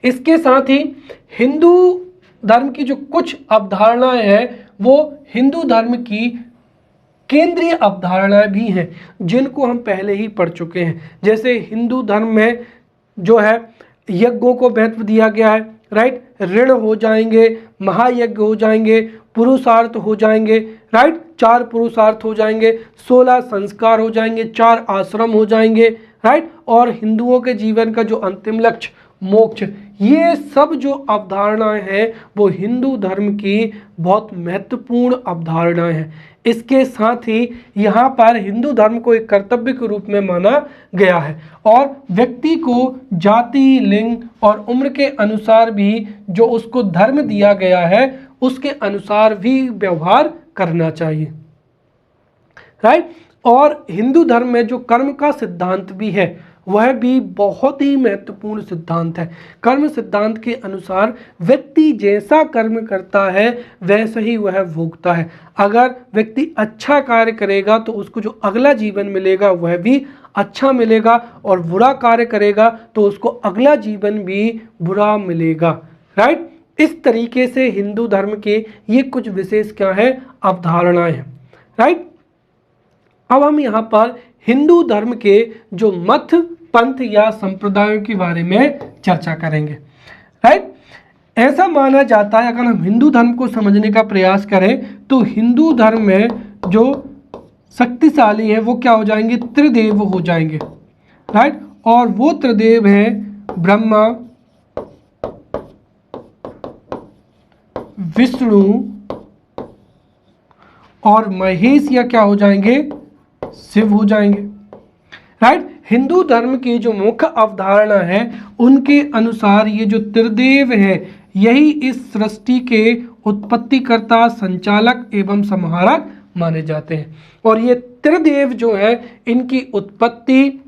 इसके साथ ही हिंदू धर्म की जो कुछ अवधारणाएं हैं वो हिंदू धर्म की केंद्रीय अवधारणाएं भी हैं जिनको हम पहले ही पढ़ चुके हैं। जैसे हिंदू धर्म में जो है यज्ञों को महत्व दिया गया है। राइट। ऋण हो जाएंगे, महायज्ञ हो जाएंगे, पुरुषार्थ हो जाएंगे। राइट। 4 पुरुषार्थ हो जाएंगे, 16 संस्कार हो जाएंगे, 4 आश्रम हो जाएंगे। राइट। और हिंदुओं के जीवन का जो अंतिम लक्ष्य मोक्ष, ये सब जो अवधारणाएं हैं वो हिंदू धर्म की बहुत महत्वपूर्ण अवधारणाएं हैं। इसके साथ ही यहाँ पर हिंदू धर्म को एक कर्तव्य के रूप में माना गया है और व्यक्ति को जाति, लिंग और उम्र के अनुसार भी जो उसको धर्म दिया गया है उसके अनुसार भी व्यवहार करना चाहिए। राइट। और हिंदू धर्म में जो कर्म का सिद्धांत भी है वह भी बहुत ही महत्वपूर्ण सिद्धांत है। कर्म सिद्धांत के अनुसार व्यक्ति जैसा कर्म करता है वैसा ही वह भोगता है। अगर व्यक्ति अच्छा कार्य करेगा तो उसको जो अगला जीवन मिलेगा वह भी अच्छा मिलेगा और बुरा कार्य करेगा तो उसको अगला जीवन भी बुरा मिलेगा। राइट। इस तरीके से हिंदू धर्म के ये कुछ विशेष क्या है अवधारणाएं हैं। राइट। अब हम यहाँ पर हिंदू धर्म के जो मत, पंथ या संप्रदायों के बारे में चर्चा करेंगे। राइट। ऐसा माना जाता है अगर हम हिंदू धर्म को समझने का प्रयास करें तो हिंदू धर्म में जो शक्तिशाली है वो क्या हो जाएंगे त्रिदेव हो जाएंगे। राइट। और वो त्रिदेव हैं ब्रह्मा, विष्णु और महेश या क्या हो जाएंगे, शिव हो जाएंगे। राइट। हिंदू धर्म की जो मुख्य अवधारणा है उनके अनुसार ये जो त्रिदेव है यही इस सृष्टि के उत्पत्तिकर्ता, संचालक एवं संहारक माने जाते हैं। और ये त्रिदेव जो है इनकी उत्पत्ति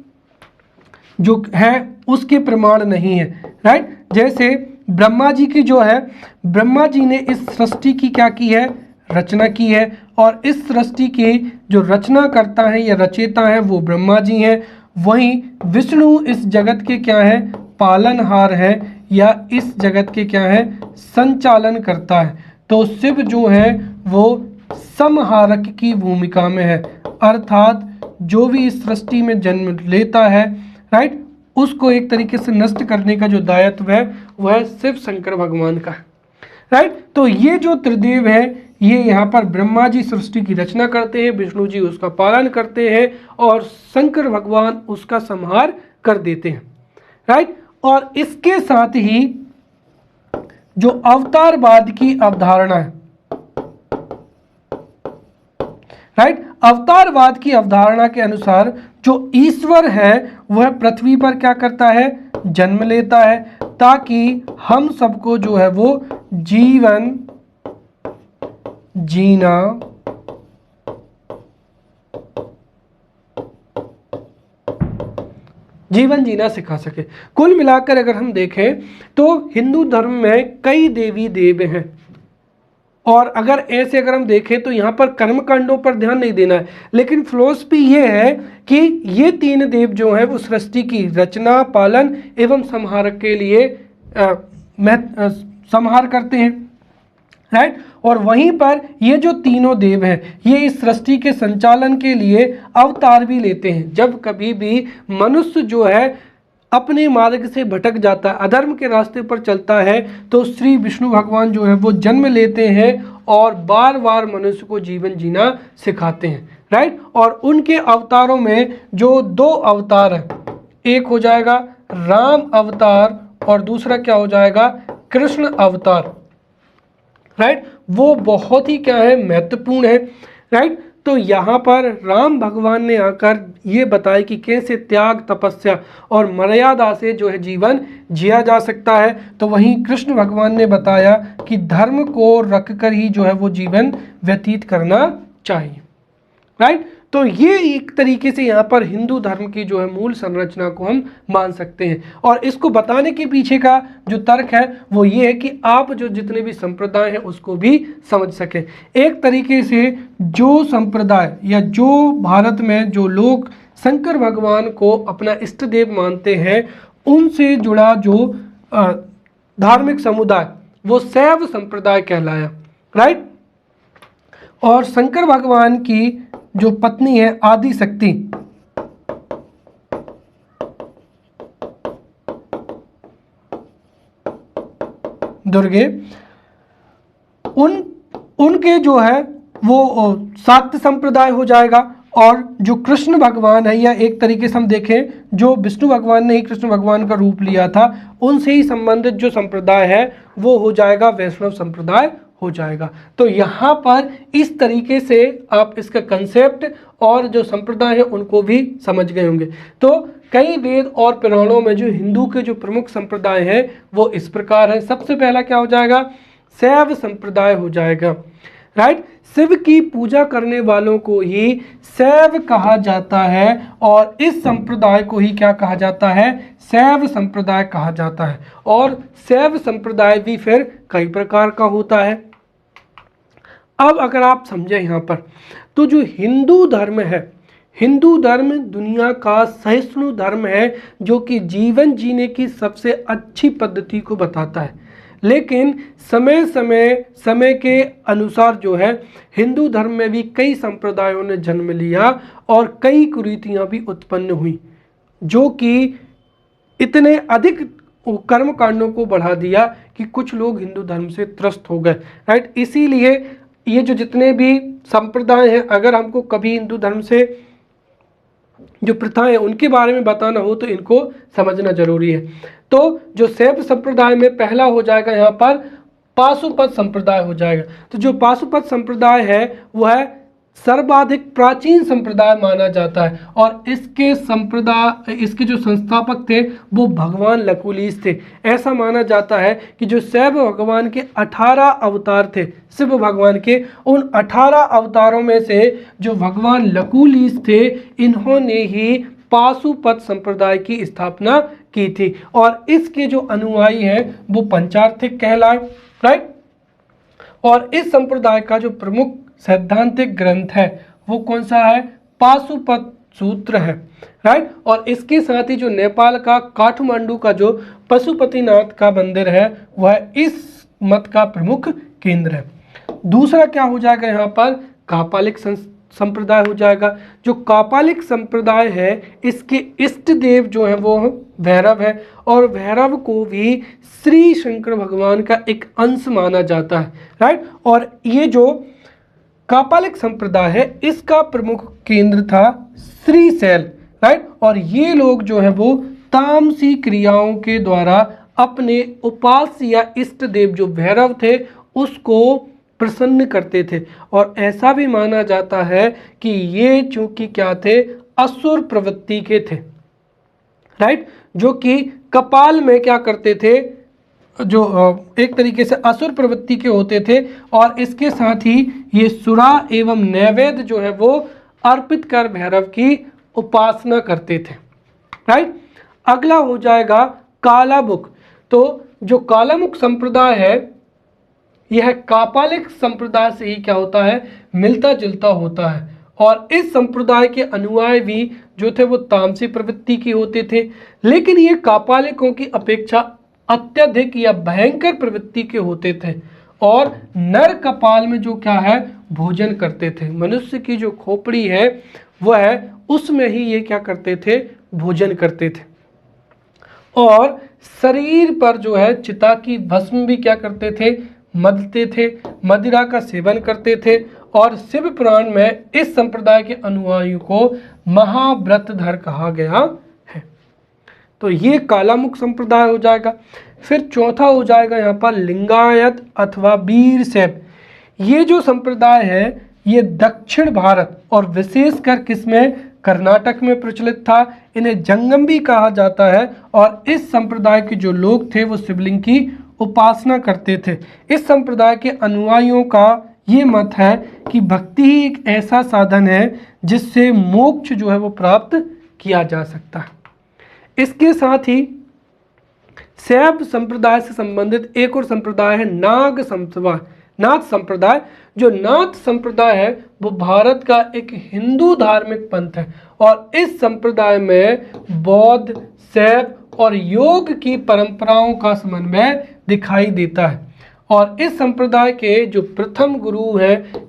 जो है उसके प्रमाण नहीं है। राइट। जैसे ब्रह्मा जी की जो है, ब्रह्मा जी ने इस सृष्टि की क्या की है, रचना की है। और इस सृष्टि के जो रचना करता है या रचयिता है वो ब्रह्मा जी हैं। वहीं विष्णु इस जगत के क्या है, पालनहार है या इस जगत के क्या है, संचालन करता है। तो शिव जो है वो संहारक की भूमिका में है, अर्थात जो भी इस सृष्टि में जन्म लेता है, राइट, उसको एक तरीके से नष्ट करने का जो दायित्व है वह शिव शंकर भगवान का है। राइट। तो ये जो त्रिदेव है ये यहाँ पर ब्रह्मा जी सृष्टि की रचना करते हैं, विष्णु जी उसका पालन करते हैं और शंकर भगवान उसका संहार कर देते हैं। राइट। और इसके साथ ही जो अवतारवाद की अवधारणा है, राइट, अवतारवाद की अवधारणा के अनुसार जो ईश्वर है वह पृथ्वी पर क्या करता है, जन्म लेता है ताकि हम सबको जो है वो जीवन जीना सिखा सके। कुल मिलाकर अगर हम देखें तो हिंदू धर्म में कई देवी देव हैं और अगर ऐसे अगर हम देखें तो यहाँ पर कर्मकांडों पर ध्यान नहीं देना है, लेकिन फिलॉसफी ये है कि ये तीन देव जो हैं वो सृष्टि की रचना, पालन एवं संहारक के लिए संहार करते हैं। राइट। और वहीं पर ये जो तीनों देव हैं ये इस सृष्टि के संचालन के लिए अवतार भी लेते हैं। जब कभी भी मनुष्य जो है अपने मार्ग से भटक जाता है, अधर्म के रास्ते पर चलता है, तो श्री विष्णु भगवान जो है वो जन्म लेते हैं और बार बार मनुष्य को जीवन जीना सिखाते हैं। राइट। और उनके अवतारों में जो दो अवतार हैं, एक हो जाएगा राम अवतार और दूसरा क्या हो जाएगा, कृष्ण अवतार। राइट। वो बहुत ही क्या है, महत्वपूर्ण है। राइट। तो यहाँ पर राम भगवान ने आकर ये बताया कि कैसे त्याग, तपस्या और मर्यादा से जो है जीवन जिया जा सकता है। तो वहीं कृष्ण भगवान ने बताया कि धर्म को रखकर ही जो है वो जीवन व्यतीत करना चाहिए। राइट। तो ये एक तरीके से यहाँ पर हिंदू धर्म की जो है मूल संरचना को हम मान सकते हैं। और इसको बताने के पीछे का जो तर्क है वो ये है कि आप जो जितने भी संप्रदाय हैं उसको भी समझ सकें। एक तरीके से जो संप्रदाय या जो भारत में जो लोग शंकर भगवान को अपना इष्ट देव मानते हैं उनसे जुड़ा जो धार्मिक समुदाय वो शैव संप्रदाय कहलाया। राइट। और शंकर भगवान की जो पत्नी है आदि शक्ति, दुर्गे, उनके जो है वो शाक्त संप्रदाय हो जाएगा। और जो कृष्ण भगवान है या एक तरीके से हम देखें जो विष्णु भगवान ने ही कृष्ण भगवान का रूप लिया था उनसे ही संबंधित जो संप्रदाय है वो हो जाएगा वैष्णव संप्रदाय हो जाएगा। तो यहाँ पर इस तरीके से आप इसका कंसेप्ट और जो संप्रदाय है उनको भी समझ गए होंगे। तो कई वेद और पुराणों में जो हिंदू के जो प्रमुख संप्रदाय हैं वो इस प्रकार है। सबसे पहला क्या हो जाएगा, शैव संप्रदाय हो जाएगा। राइट। शिव की पूजा करने वालों को ही शैव कहा जाता है और इस संप्रदाय को ही क्या कहा जाता है, शैव संप्रदाय कहा जाता है। और शैव संप्रदाय भी फिर कई प्रकार का होता है। अब अगर आप समझें यहाँ पर तो जो हिंदू धर्म है, हिंदू धर्म दुनिया का सहिष्णु धर्म है जो कि जीवन जीने की सबसे अच्छी पद्धति को बताता है। लेकिन समय के अनुसार जो है हिंदू धर्म में भी कई संप्रदायों ने जन्म लिया और कई कुरीतियाँ भी उत्पन्न हुई जो कि इतने अधिक कर्म कांडों को बढ़ा दिया कि कुछ लोग हिंदू धर्म से त्रस्त हो गए। राइट। इसीलिए ये जो जितने भी संप्रदाय हैं अगर हमको कभी हिंदू धर्म से जो प्रथाएं हैं उनके बारे में बताना हो तो इनको समझना जरूरी है। तो जो शैव संप्रदाय में पहला हो जाएगा यहाँ पर पाशुपत संप्रदाय हो जाएगा। तो जो पाशुपत संप्रदाय है वह सर्वाधिक प्राचीन संप्रदाय माना जाता है और इसके जो संस्थापक थे वो भगवान लकुलिस थे। ऐसा माना जाता है कि जो शैव भगवान के 18 अवतार थे, शिव भगवान के, उन 18 अवतारों में से जो भगवान लकुलिस थे, इन्होंने ही पाशुपत संप्रदाय की स्थापना की थी और इसके जो अनुयायी हैं वो पंचार्थिक कहलाए, राइट। और इस संप्रदाय का जो प्रमुख सैद्धांतिक ग्रंथ है वो कौन सा है? पाशुपत सूत्र है, राइट। और इसके साथ ही जो नेपाल का काठमांडू का जो पशुपतिनाथ का मंदिर है वह इस मत का प्रमुख केंद्र है। दूसरा क्या हो जाएगा यहाँ पर? कापालिक संप्रदाय हो जाएगा। जो कापालिक संप्रदाय है इसके इष्ट देव जो है वो भैरव है और भैरव को भी श्री शंकर भगवान का एक अंश माना जाता है, राइट। और ये जो कापालिक संप्रदाय है इसका प्रमुख केंद्र था श्रीशैल, राइट। और ये लोग जो है वो तामसी क्रियाओं के द्वारा अपने उपास्य या इष्ट देव जो भैरव थे उसको प्रसन्न करते थे और ऐसा भी माना जाता है कि ये चूंकि क्या थे? असुर प्रवृत्ति के थे, राइट। जो कि कपाल में क्या करते थे? जो एक तरीके से असुर प्रवृत्ति के होते थे और इसके साथ ही ये सुरा एवं नैवेद्य जो है वो अर्पित कर भैरव की उपासना करते थे, राइट। अगला हो जाएगा कालामुख। तो जो कालामुख संप्रदाय है यह कापालिक संप्रदाय से ही क्या होता है? मिलता जुलता होता है और इस संप्रदाय के अनुयायी भी जो थे वो तामसी प्रवृत्ति के होते थे, लेकिन ये कापालिकों की अपेक्षा अत्यधिक या भयंकर प्रवृत्ति के होते थे और नर कपाल में जो क्या है? भोजन करते थे। मनुष्य की जो खोपड़ी है वह है उसमें ही ये क्या करते थे? भोजन करते थे और शरीर पर जो है चिता की भस्म भी क्या करते थे? मथते थे, मदिरा का सेवन करते थे और शिव पुराण में इस संप्रदाय के अनुयायियों को महाव्रतधर कहा गया है। तो ये कालामुख संप्रदाय हो जाएगा। फिर चौथा हो जाएगा यहाँ पर लिंगायत अथवा वीरशैव। ये जो संप्रदाय है ये दक्षिण भारत और विशेषकर किसमें? कर्नाटक में प्रचलित था। इन्हें जंगम भी कहा जाता है और इस संप्रदाय के जो लोग थे वो शिवलिंग की उपासना करते थे। इस संप्रदाय के अनुयायियों का ये मत है कि भक्ति ही एक ऐसा साधन है जिससे मोक्ष जो है वो प्राप्त किया जा सकता है। इसके साथ ही शैव संप्रदाय से संबंधित एक और संप्रदाय है नाथ संप्रदाय। जो नाथ संप्रदाय है वो भारत का एक हिंदू धार्मिक पंथ है और इस संप्रदाय में बौद्ध, शैव और योग की परंपराओं का समन्वय दिखाई देता है और इस संप्रदाय के जो प्रथम गुरु हैं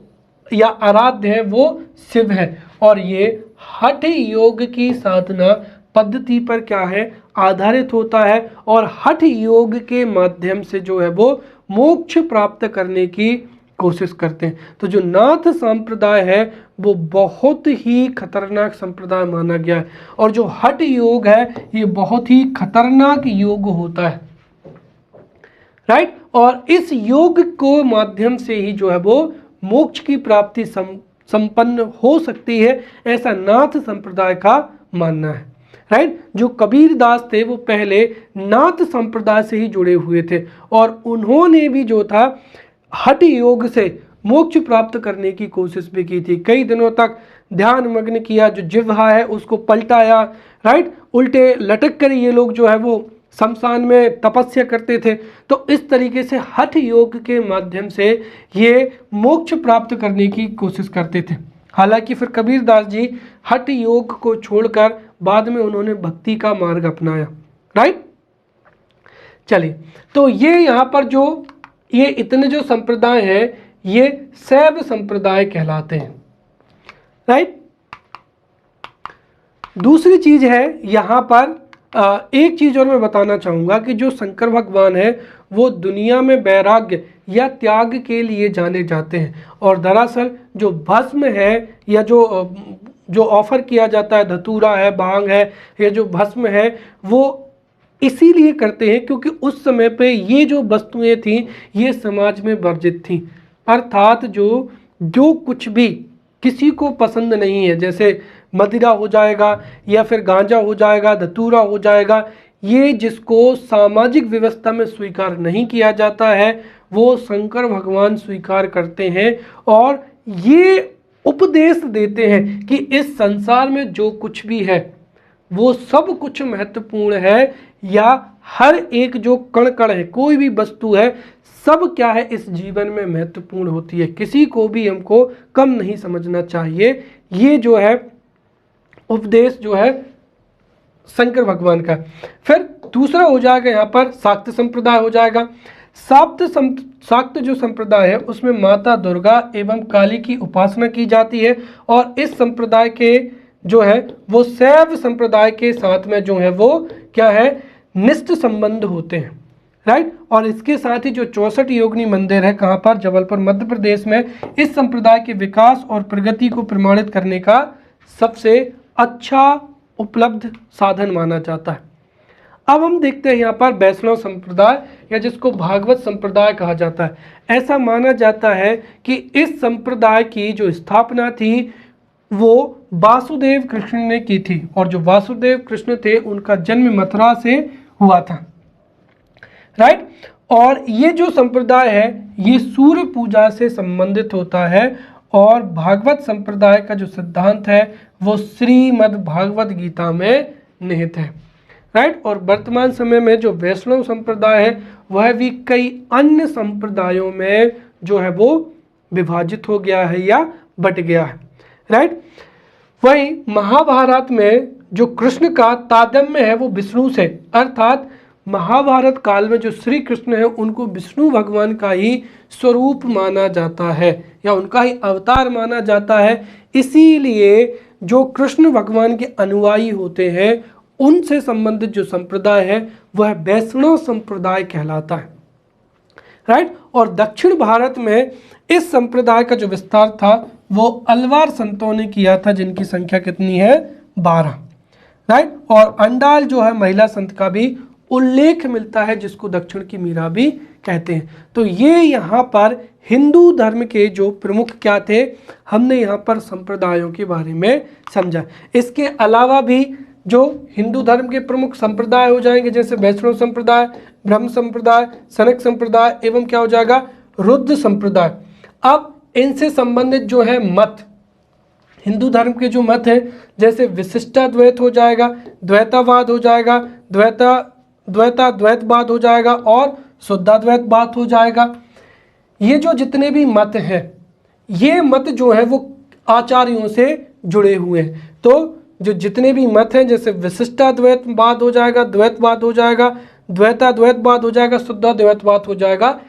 या आराध्य हैं वो शिव है और ये हठ योग की साधना पद्धति पर क्या है? आधारित होता है और हठ योग के माध्यम से जो है वो मोक्ष प्राप्त करने की कोशिश करते हैं। तो जो नाथ संप्रदाय है वो बहुत ही खतरनाक संप्रदाय माना गया है और जो हठ योग है ये बहुत ही खतरनाक योग होता है, राइट। और इस योग को माध्यम से ही जो है वो मोक्ष की प्राप्ति संपन्न हो सकती है, ऐसा नाथ संप्रदाय का मानना है, राइट। जो कबीर दास थे वो पहले नाथ संप्रदाय से ही जुड़े हुए थे और उन्होंने भी जो था हठ योग से मोक्ष प्राप्त करने की कोशिश भी की थी। कई दिनों तक ध्यान मग्न किया, जो जिह्वा है उसको पलटाया, राइट। उल्टे लटक कर ये लोग जो है वो शमशान में तपस्या करते थे। तो इस तरीके से हठ योग के माध्यम से ये मोक्ष प्राप्त करने की कोशिश करते थे। हालांकि फिर कबीर दास जी हठ योग को छोड़कर बाद में उन्होंने भक्ति का मार्ग अपनाया, राइट। चलिए, तो ये यहाँ पर जो ये इतने जो संप्रदाय हैं ये शैव संप्रदाय कहलाते हैं, राइट। दूसरी चीज है यहाँ पर एक चीज और मैं बताना चाहूँगा कि जो शंकर भगवान है वो दुनिया में वैराग्य या त्याग के लिए जाने जाते हैं और दरअसल जो भस्म है या जो ऑफर किया जाता है, धतूरा है, भांग है, या जो भस्म है वो इसीलिए करते हैं क्योंकि उस समय पे ये जो वस्तुएं थीं ये समाज में वर्जित थीं। अर्थात जो कुछ भी किसी को पसंद नहीं है, जैसे मदिरा हो जाएगा या फिर गांजा हो जाएगा, धतूरा हो जाएगा, ये जिसको सामाजिक व्यवस्था में स्वीकार नहीं किया जाता है वो शंकर भगवान स्वीकार करते हैं और ये उपदेश देते हैं कि इस संसार में जो कुछ भी है वो सब कुछ महत्वपूर्ण है, या हर एक जो कण कण है, कोई भी वस्तु है, सब क्या है इस जीवन में महत्वपूर्ण होती है, किसी को भी हमको कम नहीं समझना चाहिए। ये जो है उपदेश जो है शंकर भगवान का। फिर दूसरा हो जाएगा यहाँ पर शाक्त संप्रदाय हो जाएगा। शाक्त जो संप्रदाय है उसमें माता दुर्गा एवं काली की उपासना की जाती है और इस संप्रदाय के जो है वो शैव संप्रदाय के साथ में जो है वो क्या है निष्ठ संबंध होते हैं, राइट। और इसके साथ ही जो 64 योगिनी मंदिर है, कहाँ पर, जबलपुर मध्य प्रदेश में, इस संप्रदाय के विकास और प्रगति को प्रमाणित करने का सबसे अच्छा उपलब्ध साधन माना जाता है। अब हम देखते हैं यहाँ पर वैष्णव संप्रदाय या जिसको भागवत संप्रदाय कहा जाता है। ऐसा माना जाता है कि इस संप्रदाय की जो स्थापना थी वो वासुदेव कृष्ण ने की थी और जो वासुदेव कृष्ण थे उनका जन्म मथुरा से हुआ था, राइट। और ये जो संप्रदाय है ये सूर्य पूजा से संबंधित होता है और भागवत संप्रदाय का जो सिद्धांत है वो श्रीमद् भागवत गीता में निहित है, राइट। और वर्तमान समय में जो वैष्णव संप्रदाय है वह भी कई अन्य संप्रदायों में जो है वो विभाजित हो गया है या बट गया है, राइट। वहीं महाभारत में जो कृष्ण का तारतम्य है वो विष्णु से, अर्थात महाभारत काल में जो श्री कृष्ण है उनको विष्णु भगवान का ही स्वरूप माना जाता है या उनका ही अवतार माना जाता है। इसीलिए जो कृष्ण भगवान के अनुयायी होते हैं उनसे संबंधित जो संप्रदाय है वह वैष्णव संप्रदाय कहलाता है, राइट। और दक्षिण भारत में इस संप्रदाय का जो विस्तार था वो अलवार संतों ने किया था, जिनकी संख्या कितनी है, 12, राइट। और अंडाल जो है महिला संत का भी उल्लेख मिलता है जिसको दक्षिण की मीरा भी कहते हैं। तो ये यहाँ पर हिंदू धर्म के जो प्रमुख क्या थे, हमने यहाँ पर संप्रदायों के बारे में समझा। इसके अलावा भी जो हिंदू धर्म के प्रमुख संप्रदाय हो जाएंगे जैसे वैष्णव संप्रदाय, ब्रह्म संप्रदाय, सनक संप्रदाय एवं क्या हो जाएगा, रुद्र संप्रदाय। अब इनसे संबंधित जो है मत, हिंदू धर्म के जो मत है जैसे विशिष्टाद्वैत हो जाएगा, द्वैतावाद हो जाएगा, द्वैतवाद हो जाएगा और शुद्धाद्वैतवाद हो जाएगा। ये जो जितने भी मत हैं ये मत जो है वो आचार्यों से जुड़े हुए हैं। तो जो जितने भी मत हैं जैसे विशिष्टाद्वैतवाद हो जाएगा, द्वैतवाद हो जाएगा, द्वैताद्वैतवाद हो जाएगा, शुद्धाद्वैतवाद हो जाएगा।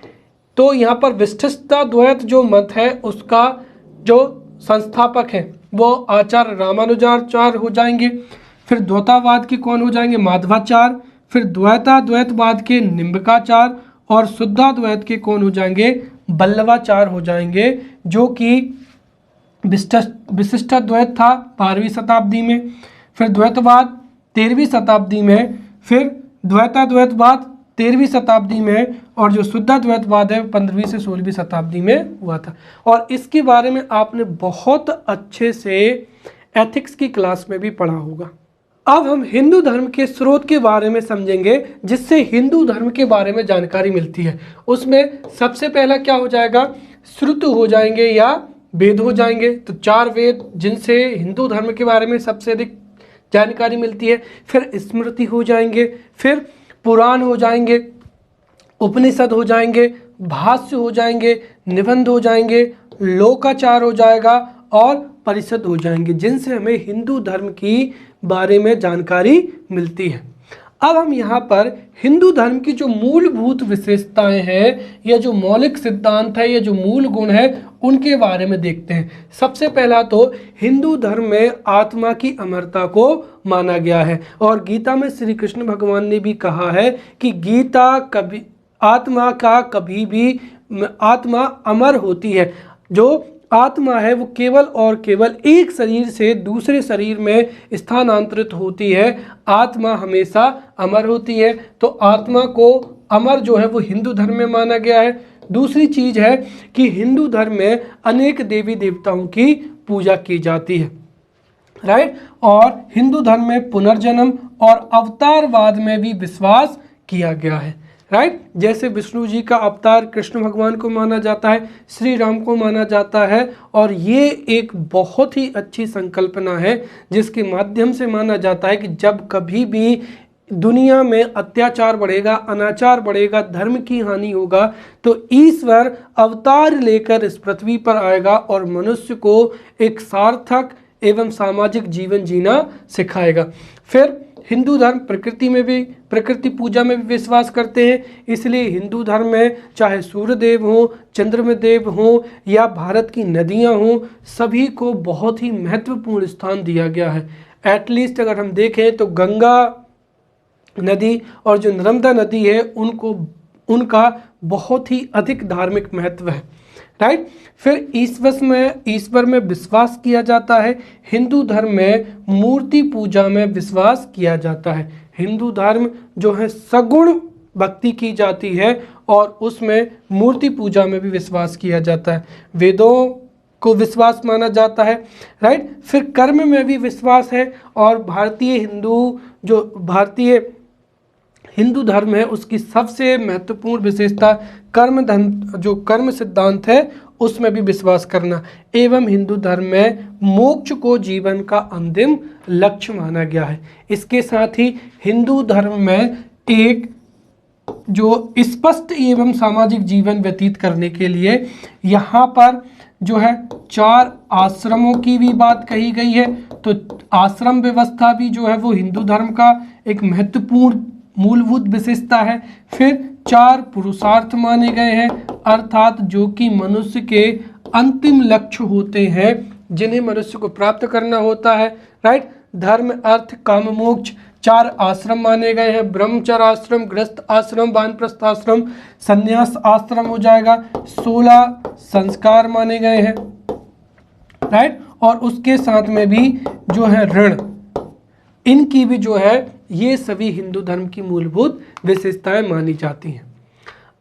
तो यहाँ पर विशिष्टाद्वैत जो मत है उसका जो संस्थापक है वो आचार्य रामानुजाचार्य हो जाएंगे। फिर द्वैतावाद के कौन हो जाएंगे, माधवाचार्य। फिर द्वैताद्वैतवाद के निम्बकाचार्य और शुद्धाद्वैत के कौन हो जाएंगे, बल्लवाचार्य हो जाएंगे, जो कि विशिष्टाद्वैत था 12वीं शताब्दी में, फिर द्वैतवाद 13वीं शताब्दी में, फिर द्वैताद्वैतवाद 13वीं शताब्दी में और जो शुद्धाद्वैतवाद है 15वीं से 16वीं शताब्दी में हुआ था। और इसके बारे में आपने बहुत अच्छे से एथिक्स की क्लास में भी पढ़ा होगा। अब हम हिंदू धर्म के स्रोत के बारे में समझेंगे जिससे हिंदू धर्म के बारे में जानकारी मिलती है। उसमें सबसे पहला क्या हो जाएगा, श्रुत हो जाएंगे या वेद हो जाएंगे। तो 4 वेद जिनसे हिंदू धर्म के बारे में सबसे अधिक जानकारी मिलती है। फिर स्मृति हो जाएंगे, फिर पुराण हो जाएंगे, उपनिषद हो जाएंगे, भाष्य हो जाएंगे, निबंध हो जाएंगे, लोकाचार हो जाएगा और परिषद हो जाएंगे, जिनसे हमें हिंदू धर्म की बारे में जानकारी मिलती है। अब हम यहाँ पर हिंदू धर्म की जो मूलभूत विशेषताएं हैं या जो मौलिक सिद्धांत है या जो मूल गुण है उनके बारे में देखते हैं। सबसे पहला तो हिंदू धर्म में आत्मा की अमरता को माना गया है और गीता में श्री कृष्ण भगवान ने भी कहा है कि कभी भी आत्मा अमर होती है। जो आत्मा है वो केवल और केवल एक शरीर से दूसरे शरीर में स्थानांतरित होती है, आत्मा हमेशा अमर होती है। तो आत्मा को अमर जो है वो हिंदू धर्म में माना गया है। दूसरी चीज है कि हिंदू धर्म में अनेक देवी देवताओं की पूजा की जाती है, राइट। और हिंदू धर्म में पुनर्जन्म और अवतारवाद में भी विश्वास किया गया है, राइट। जैसे विष्णु जी का अवतार कृष्ण भगवान को माना जाता है, श्री राम को माना जाता है, और ये एक बहुत ही अच्छी संकल्पना है जिसके माध्यम से माना जाता है कि जब कभी भी दुनिया में अत्याचार बढ़ेगा, अनाचार बढ़ेगा, धर्म की हानि होगा, तो ईश्वर अवतार लेकर इस पृथ्वी पर आएगा और मनुष्य को एक सार्थक एवं सामाजिक जीवन जीना सिखाएगा। फिर हिंदू धर्म प्रकृति पूजा में भी विश्वास करते हैं, इसलिए हिंदू धर्म में चाहे सूर्यदेव हो, चंद्रदेव हो या भारत की नदियां हो, सभी को बहुत ही महत्वपूर्ण स्थान दिया गया है। एटलीस्ट अगर हम देखें तो गंगा नदी और जो नर्मदा नदी है उनका बहुत ही अधिक धार्मिक महत्व है, राइट। फिर ईश्वर में विश्वास किया जाता है। हिंदू धर्म में मूर्ति पूजा में विश्वास किया जाता है। हिंदू धर्म जो है सगुण भक्ति की जाती है और उसमें मूर्ति पूजा में भी विश्वास किया जाता है। वेदों को विश्वास माना जाता है, राइट। फिर कर्म में भी विश्वास है, और भारतीय हिंदू धर्म है उसकी सबसे महत्वपूर्ण विशेषता कर्म सिद्धांत है उसमें भी विश्वास करना, एवं हिंदू धर्म में मोक्ष को जीवन का अंतिम लक्ष्य माना गया है। इसके साथ ही हिंदू धर्म में एक जो स्पष्ट एवं सामाजिक जीवन व्यतीत करने के लिए यहाँ पर जो है 4 आश्रमों की भी बात कही गई है। तो आश्रम व्यवस्था भी जो है वो हिंदू धर्म का एक महत्वपूर्ण मूलभूत विशेषता है। फिर 4 पुरुषार्थ माने गए हैं, अर्थात जो कि मनुष्य के अंतिम लक्ष्य होते हैं जिन्हें मनुष्य को प्राप्त करना होता है, राइट। धर्म, अर्थ, काम, मोक्ष 4 आश्रम माने गए हैं। ब्रह्मचर्य आश्रम, गृहस्थ आश्रम, वानप्रस्थ आश्रम, संन्यास आश्रम हो जाएगा। 16 संस्कार माने गए हैं, राइट। और उसके साथ में भी जो है ऋण, इनकी भी जो है ये सभी हिंदू धर्म की मूलभूत विशेषताएं मानी जाती हैं।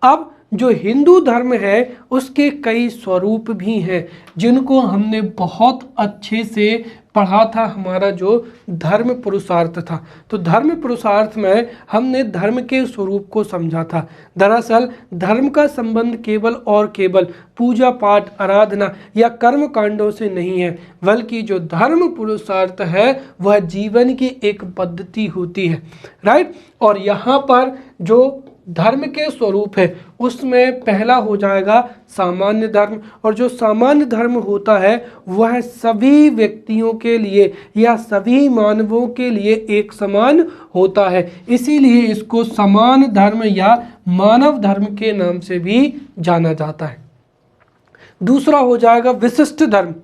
अब जो हिंदू धर्म है उसके कई स्वरूप भी हैं जिनको हमने बहुत अच्छे से पढ़ा था, हमारा जो धर्म पुरुषार्थ था। तो धर्म पुरुषार्थ में हमने धर्म के स्वरूप को समझा था। दरअसल धर्म का संबंध केवल और केवल पूजा पाठ, आराधना या कर्म कांडों से नहीं है, बल्कि जो धर्म पुरुषार्थ है वह जीवन की एक पद्धति होती है, राइट। और यहाँ पर जो धर्म के स्वरूप है उसमें पहला हो जाएगा सामान्य धर्म, और जो सामान्य धर्म होता है वह सभी व्यक्तियों के लिए या सभी मानवों के लिए एक समान होता है, इसीलिए इसको समान धर्म या मानव धर्म के नाम से भी जाना जाता है। दूसरा हो जाएगा विशिष्ट धर्म।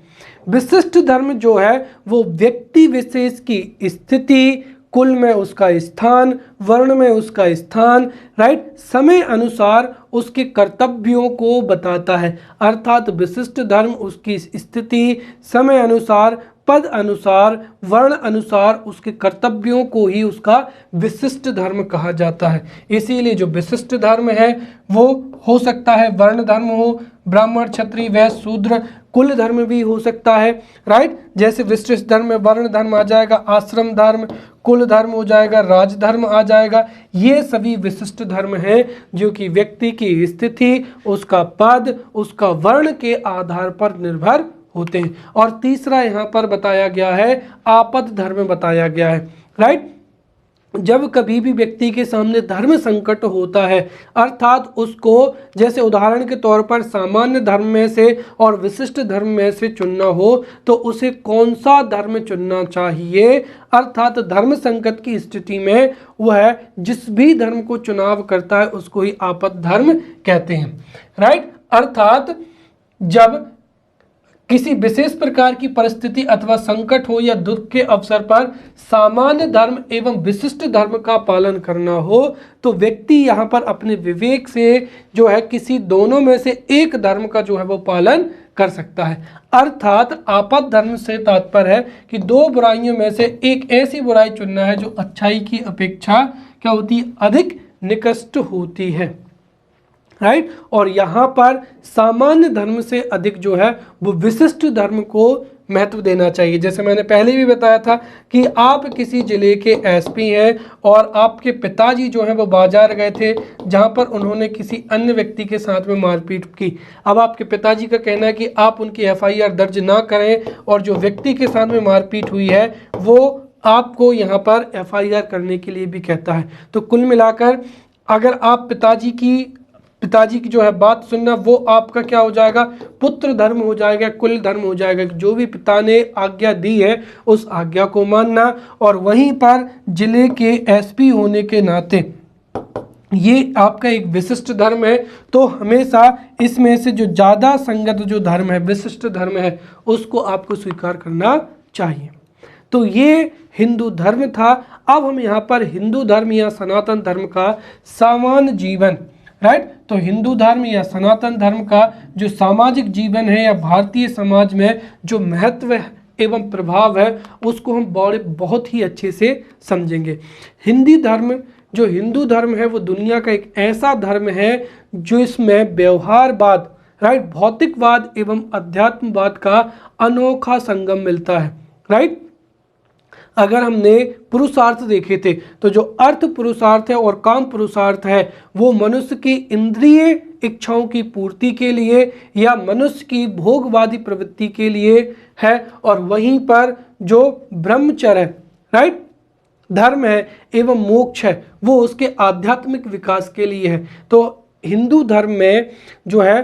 विशिष्ट धर्म जो है वो व्यक्ति विशेष की स्थिति, कुल में उसका स्थान, वर्ण में उसका स्थान, राइट, समय अनुसार उसके कर्तव्यों को बताता है। अर्थात विशिष्ट धर्म उसकी स्थिति, समय अनुसार, पद अनुसार, वर्ण अनुसार उसके कर्तव्यों को ही उसका विशिष्ट धर्म कहा जाता है। इसीलिए जो विशिष्ट धर्म है वो हो सकता है वर्ण धर्म हो, ब्राह्मण, क्षत्रिय, वैश्य, शूद्र, कुल धर्म भी हो सकता है, राइट। जैसे विशिष्ट धर्म में वर्ण धर्म आ जाएगा, आश्रम धर्म, कुल धर्म हो जाएगा, राज धर्म आ जाएगा। ये सभी विशिष्ट धर्म हैं जो कि व्यक्ति की स्थिति, उसका पद, उसका वर्ण के आधार पर निर्भर होते हैं। और तीसरा यहाँ पर बताया गया है आपद धर्म बताया गया है, राइट। जब कभी भी व्यक्ति के सामने धर्म संकट होता है, अर्थात उसको जैसे उदाहरण के तौर पर सामान्य धर्म में से और विशिष्ट धर्म में से चुनना हो तो उसे कौन सा धर्म चुनना चाहिए, अर्थात धर्म संकट की स्थिति में वह जिस भी धर्म को चुनाव करता है उसको ही आपद धर्म कहते हैं, राइट। अर्थात जब किसी विशेष प्रकार की परिस्थिति अथवा संकट हो या दुख के अवसर पर सामान्य धर्म एवं विशिष्ट धर्म का पालन करना हो तो व्यक्ति यहाँ पर अपने विवेक से जो है किसी दोनों में से एक धर्म का जो है वो पालन कर सकता है। अर्थात आपद धर्म से तात्पर्य है कि 2 बुराइयों में से एक ऐसी बुराई चुनना है जो अच्छाई की अपेक्षा क्या होती है, अधिक निकृष्ट होती है, राइट। और यहाँ पर सामान्य धर्म से अधिक जो है वो विशिष्ट धर्म को महत्व देना चाहिए। जैसे मैंने पहले भी बताया था कि आप किसी जिले के एसपी हैं और आपके पिताजी जो हैं वो बाजार गए थे जहाँ पर उन्होंने किसी अन्य व्यक्ति के साथ में मारपीट की। अब आपके पिताजी का कहना है कि आप उनकी एफआईआर दर्ज ना करें और जो व्यक्ति के साथ में मारपीट हुई है वो आपको यहाँ पर एफआईआर करने के लिए भी कहता है। तो कुल मिलाकर अगर आप पिताजी की जो है बात सुनना, वो आपका क्या हो जाएगा, पुत्र धर्म हो जाएगा, कुल धर्म हो जाएगा। जो भी पिता ने आज्ञा दी है उस आज्ञा को मानना। और वहीं पर जिले के एसपी होने के नाते ये आपका एक विशिष्ट धर्म है, तो हमेशा इसमें से जो ज़्यादा संगत जो धर्म है, विशिष्ट धर्म है, उसको आपको स्वीकार करना चाहिए। तो ये हिंदू धर्म था। अब हम यहाँ पर हिंदू धर्म या सनातन धर्म का सामान्य जीवन, राइट, तो हिंदू धर्म या सनातन धर्म का जो सामाजिक जीवन है या भारतीय समाज में जो महत्व एवं प्रभाव है उसको हम बहुत ही अच्छे से समझेंगे। जो हिंदू धर्म है वो दुनिया का एक ऐसा धर्म है जो इसमें व्यवहारवाद, राइट, भौतिकवाद एवं अध्यात्मवाद का अनोखा संगम मिलता है। राइट, अगर हमने पुरुषार्थ देखे थे तो जो अर्थ पुरुषार्थ है और काम पुरुषार्थ है वो मनुष्य की इंद्रिय इच्छाओं की पूर्ति के लिए या मनुष्य की भोगवादी प्रवृत्ति के लिए है, और वहीं पर जो ब्रह्मचर्य, राइट, धर्म है एवं मोक्ष है वो उसके आध्यात्मिक विकास के लिए है। तो हिंदू धर्म में जो है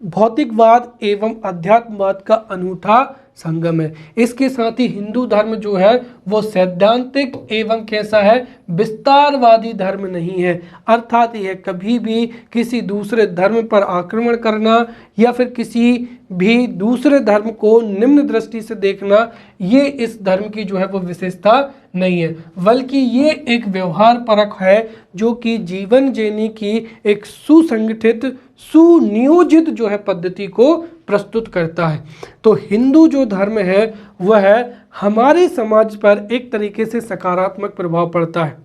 भौतिकवाद एवं अध्यात्मवाद का अनूठा संगम है। इसके साथ ही हिंदू धर्म जो है वो सैद्धांतिक एवं कैसा है, विस्तारवादी धर्म नहीं है। अर्थात यह कभी भी किसी दूसरे धर्म पर आक्रमण करना या फिर किसी भी दूसरे धर्म को निम्न दृष्टि से देखना, ये इस धर्म की जो है वो विशेषता नहीं है, बल्कि ये एक व्यवहार परक है जो कि जीवन जीने की एक सुसंगठित सुनियोजित जो है पद्धति को प्रस्तुत करता है। तो हिंदू जो धर्म है वह हमारे समाज पर एक तरीके से सकारात्मक प्रभाव पड़ता है।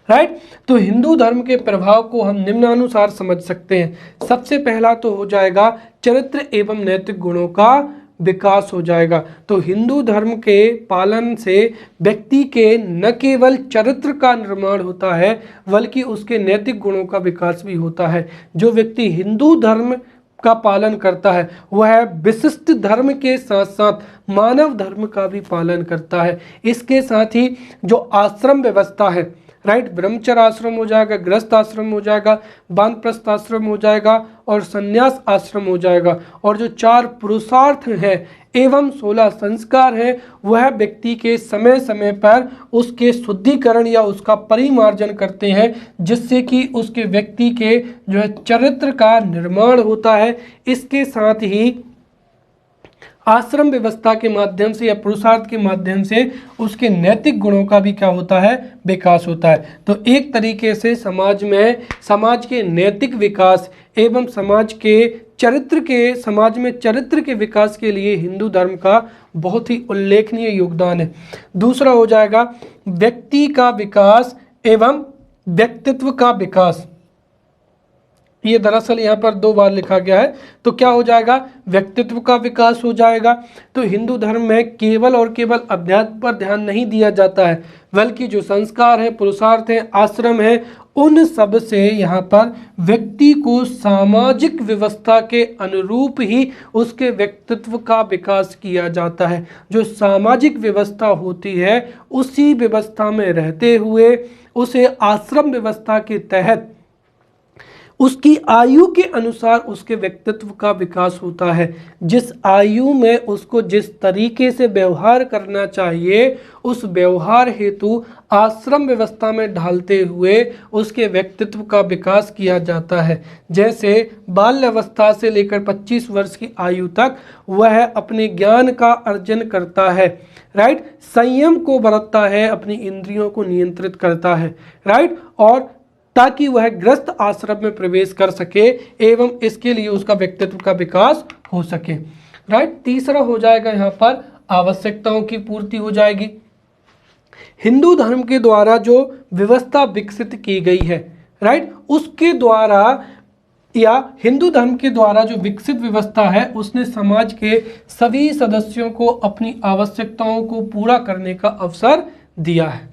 राइट, तो हिंदू धर्म के प्रभाव को हम निम्नानुसार समझ सकते हैं। सबसे पहला तो हो जाएगा चरित्र एवं नैतिक गुणों का विकास हो जाएगा। तो हिंदू धर्म के पालन से व्यक्ति के न केवल चरित्र का निर्माण होता है बल्कि उसके नैतिक गुणों का विकास भी होता है। जो व्यक्ति हिंदू धर्म का पालन करता है वह विशिष्ट धर्म के साथ साथ मानव धर्म का भी पालन करता है। इसके साथ ही जो आश्रम व्यवस्था है, राइट, ब्रह्मचर्य आश्रम हो जाएगा, गृहस्थ आश्रम हो जाएगा, वानप्रस्थ आश्रम हो जाएगा और संन्यास आश्रम हो जाएगा, और जो 4 पुरुषार्थ हैं एवं 16 संस्कार हैं वह व्यक्ति के समय समय पर उसके शुद्धिकरण या उसका परिमार्जन करते हैं, जिससे कि उसके व्यक्ति के जो है चरित्र का निर्माण होता है। इसके साथ ही आश्रम व्यवस्था के माध्यम से या पुरुषार्थ के माध्यम से उसके नैतिक गुणों का भी क्या होता है, विकास होता है। तो एक तरीके से समाज के नैतिक विकास एवं समाज में चरित्र के विकास के लिए हिंदू धर्म का बहुत ही उल्लेखनीय योगदान है। दूसरा हो जाएगा व्यक्ति का विकास एवं व्यक्तित्व का विकास। ये दरअसल यहाँ पर 2 बार लिखा गया है, तो क्या हो जाएगा, व्यक्तित्व का विकास हो जाएगा। तो हिंदू धर्म में केवल और केवल अध्यात्म पर ध्यान नहीं दिया जाता है बल्कि जो संस्कार है, पुरुषार्थ है, आश्रम है, उन सब से यहाँ पर व्यक्ति को सामाजिक व्यवस्था के अनुरूप ही उसके व्यक्तित्व का विकास किया जाता है। जो सामाजिक व्यवस्था होती है उसी व्यवस्था में रहते हुए उसे आश्रम व्यवस्था के तहत उसकी आयु के अनुसार उसके व्यक्तित्व का विकास होता है। जिस आयु में उसको जिस तरीके से व्यवहार करना चाहिए उस व्यवहार हेतु आश्रम व्यवस्था में ढालते हुए उसके व्यक्तित्व का विकास किया जाता है। जैसे बाल्यावस्था से लेकर 25 वर्ष की आयु तक वह अपने ज्ञान का अर्जन करता है, राइट, संयम को बरतता है, अपनी इंद्रियों को नियंत्रित करता है, राइट, और ताकि वह गृहस्थ आश्रम में प्रवेश कर सके एवं इसके लिए उसका व्यक्तित्व का विकास हो सके। राइट, तीसरा हो जाएगा यहाँ पर आवश्यकताओं की पूर्ति हो जाएगी। हिंदू धर्म के द्वारा जो व्यवस्था विकसित की गई है, राइट, उसके द्वारा या हिंदू धर्म के द्वारा जो विकसित व्यवस्था है उसने समाज के सभी सदस्यों को अपनी आवश्यकताओं को पूरा करने का अवसर दिया है।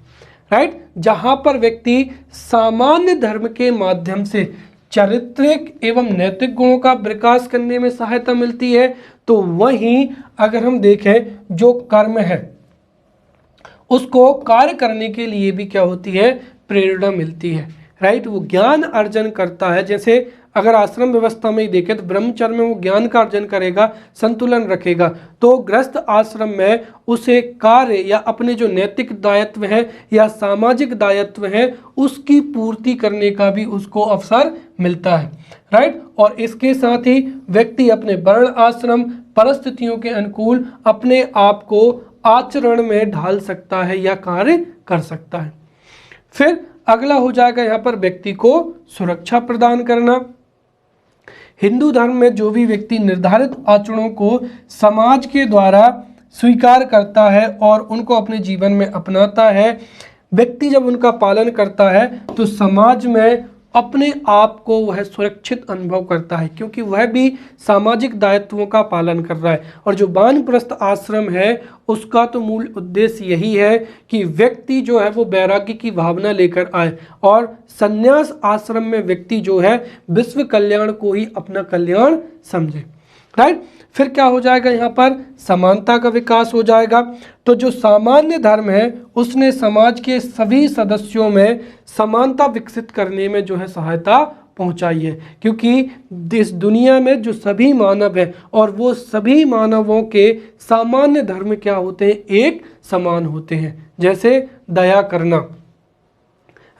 राइट, जहां पर व्यक्ति सामान्य धर्म के माध्यम से चारित्रिक एवं नैतिक गुणों का विकास करने में सहायता मिलती है, तो वहीं अगर हम देखें जो कर्म है उसको कार्य करने के लिए भी क्या होती है, प्रेरणा मिलती है। राइट, वो ज्ञान अर्जन करता है। जैसे अगर आश्रम व्यवस्था में ही देखें तो ब्रह्मचर्य में वो ज्ञान का अर्जन करेगा, संतुलन रखेगा, तो गृहस्थ आश्रम में उसे कार्य या अपने जो नैतिक दायित्व है या सामाजिक दायित्व है उसकी पूर्ति करने का भी उसको अवसर मिलता है। राइट, और इसके साथ ही व्यक्ति अपने वर्ण आश्रम परिस्थितियों के अनुकूल अपने आप को आचरण में ढाल सकता है या कार्य कर सकता है। फिर अगला हो जाएगा यहाँ पर व्यक्ति को सुरक्षा प्रदान करना। हिंदू धर्म में जो भी व्यक्ति निर्धारित आचरणों को समाज के द्वारा स्वीकार करता है और उनको अपने जीवन में अपनाता है, व्यक्ति जब उनका पालन करता है तो समाज में अपने आप को वह सुरक्षित अनुभव करता है, क्योंकि वह भी सामाजिक दायित्वों का पालन कर रहा है। और जो वानप्रस्थ आश्रम है उसका तो मूल उद्देश्य यही है कि व्यक्ति जो है वो वैराग्य की भावना लेकर आए, और संन्यास आश्रम में व्यक्ति जो है विश्व कल्याण को ही अपना कल्याण समझे। राइट, फिर क्या हो जाएगा, यहाँ पर समानता का विकास हो जाएगा। तो जो सामान्य धर्म है उसने समाज के सभी सदस्यों में समानता विकसित करने में जो है सहायता पहुंचाई है, क्योंकि इस दुनिया में जो सभी मानव है और वो सभी मानवों के सामान्य धर्म क्या होते हैं, एक समान होते हैं। जैसे दया करना,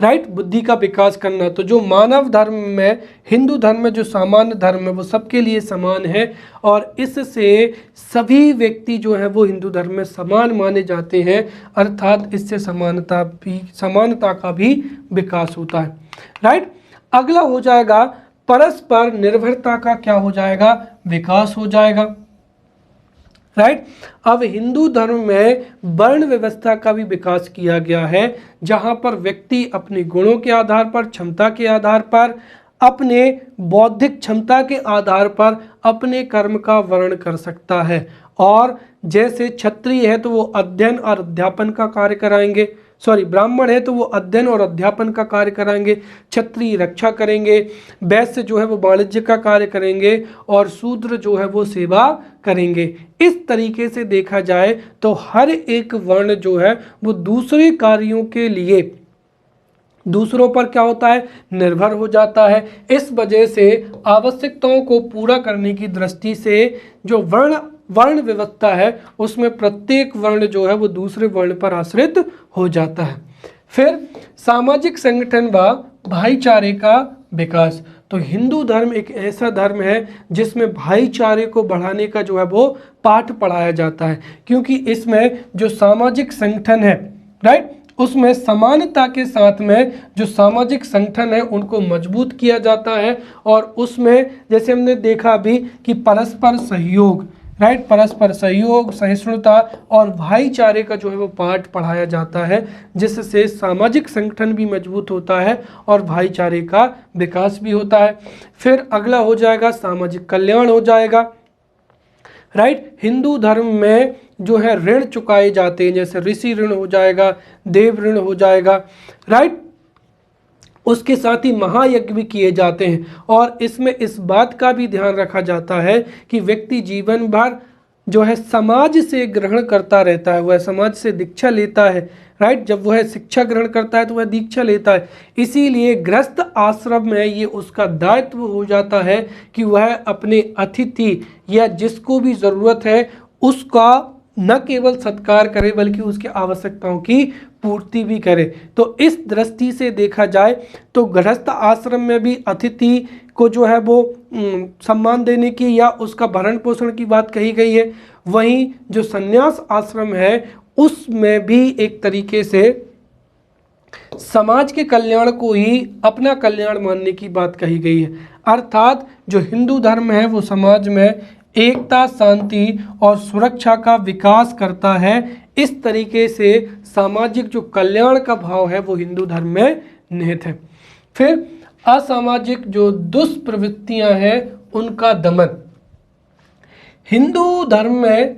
राइट, बुद्धि का विकास करना। तो जो मानव धर्म में, हिंदू धर्म में जो सामान्य धर्म है वो सबके लिए समान है, और इससे सभी व्यक्ति जो है वो हिंदू धर्म में समान माने जाते हैं, अर्थात इससे समानता का भी विकास होता है। राइट, अगला हो जाएगा परस्पर निर्भरता का क्या हो जाएगा, विकास हो जाएगा। राइट, अब हिंदू धर्म में वर्ण व्यवस्था का भी विकास किया गया है, जहां पर व्यक्ति अपने गुणों के आधार पर, क्षमता के आधार पर, अपने बौद्धिक क्षमता के आधार पर अपने कर्म का वर्ण कर सकता है। और जैसे क्षत्रिय है तो वो अध्ययन और अध्यापन का कार्य कराएंगे, ब्राह्मण है तो वो अध्ययन और अध्यापन का कार्य कराएंगे, क्षत्रिय रक्षा करेंगे, वैश्य जो है वो वाणिज्य का कार्य करेंगे, और शूद्र जो है वो सेवा करेंगे। इस तरीके से देखा जाए तो हर एक वर्ण जो है वो दूसरे कार्यों के लिए दूसरों पर क्या होता है, निर्भर हो जाता है। इस वजह से आवश्यकताओं को पूरा करने की दृष्टि से जो वर्ण व्यवस्था है उसमें प्रत्येक वर्ण जो है वो दूसरे वर्ण पर आश्रित हो जाता है। फिर सामाजिक संगठन व भाईचारे का विकास। तो हिंदू धर्म एक ऐसा धर्म है जिसमें भाईचारे को बढ़ाने का जो है वो पाठ पढ़ाया जाता है, क्योंकि इसमें जो सामाजिक संगठन है, राइट, उसमें समानता के साथ में जो सामाजिक संगठन है उनको मजबूत किया जाता है, और उसमें जैसे हमने देखा अभी कि परस्पर सहयोग, राइट, परस्पर सहयोग, सहिष्णुता और भाईचारे का जो है वो पाठ पढ़ाया जाता है, जिससे सामाजिक संगठन भी मजबूत होता है और भाईचारे का विकास भी होता है। फिर अगला हो जाएगा सामाजिक कल्याण हो जाएगा। राइट, हिंदू धर्म में जो है ऋण चुकाए जाते हैं, जैसे ऋषि ऋण हो जाएगा, देव ऋण हो जाएगा। राइट, उसके साथ ही महायज्ञ भी किए जाते हैं, और इसमें इस बात का भी ध्यान रखा जाता है कि व्यक्ति जीवन भर जो है समाज से ग्रहण करता रहता है, वह समाज से दीक्षा लेता है। राइट, जब वह शिक्षा ग्रहण करता है तो वह दीक्षा लेता है। इसीलिए गृहस्थ आश्रम में ये उसका दायित्व हो जाता है कि वह अपने अतिथि या जिसको भी ज़रूरत है उसका न केवल सत्कार करे बल्कि उसकी आवश्यकताओं की पूर्ति भी करे। तो इस दृष्टि से देखा जाए तो गृहस्थ आश्रम में भी अतिथि को जो है वो सम्मान देने की या उसका भरण पोषण की बात कही गई है। वहीं जो संन्यास आश्रम है उसमें भी एक तरीके से समाज के कल्याण को ही अपना कल्याण मानने की बात कही गई है। अर्थात जो हिंदू धर्म है वो समाज में एकता, शांति और सुरक्षा का विकास करता है। इस तरीके से सामाजिक जो कल्याण का भाव है वो हिंदू धर्म में निहित है। फिर असामाजिक जो दुष्प्रवृत्तियां हैं उनका दमन। हिंदू धर्म में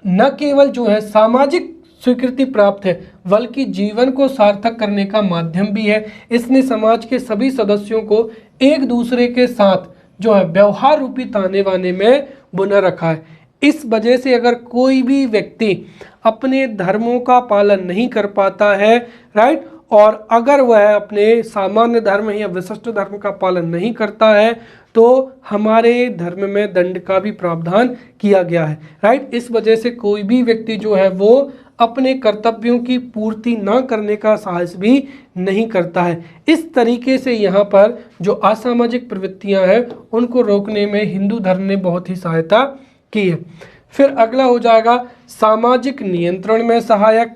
न केवल जो है सामाजिक स्वीकृति प्राप्त है बल्कि जीवन को सार्थक करने का माध्यम भी है। इसने समाज के सभी सदस्यों को एक दूसरे के साथ जो है व्यवहार रूपी ताने बाने में बुना रखा है। इस वजह से अगर कोई भी व्यक्ति अपने धर्मों का पालन नहीं कर पाता है, राइट, और अगर वह अपने सामान्य धर्म या विशिष्ट धर्म का पालन नहीं करता है तो हमारे धर्म में दंड का भी प्रावधान किया गया है, राइट। इस वजह से कोई भी व्यक्ति जो है वो अपने कर्तव्यों की पूर्ति न करने का साहस भी नहीं करता है। इस तरीके से यहाँ पर जो असामाजिक प्रवृत्तियाँ हैं उनको रोकने में हिंदू धर्म ने बहुत ही सहायता की है। फिर अगला हो जाएगा सामाजिक नियंत्रण में सहायक।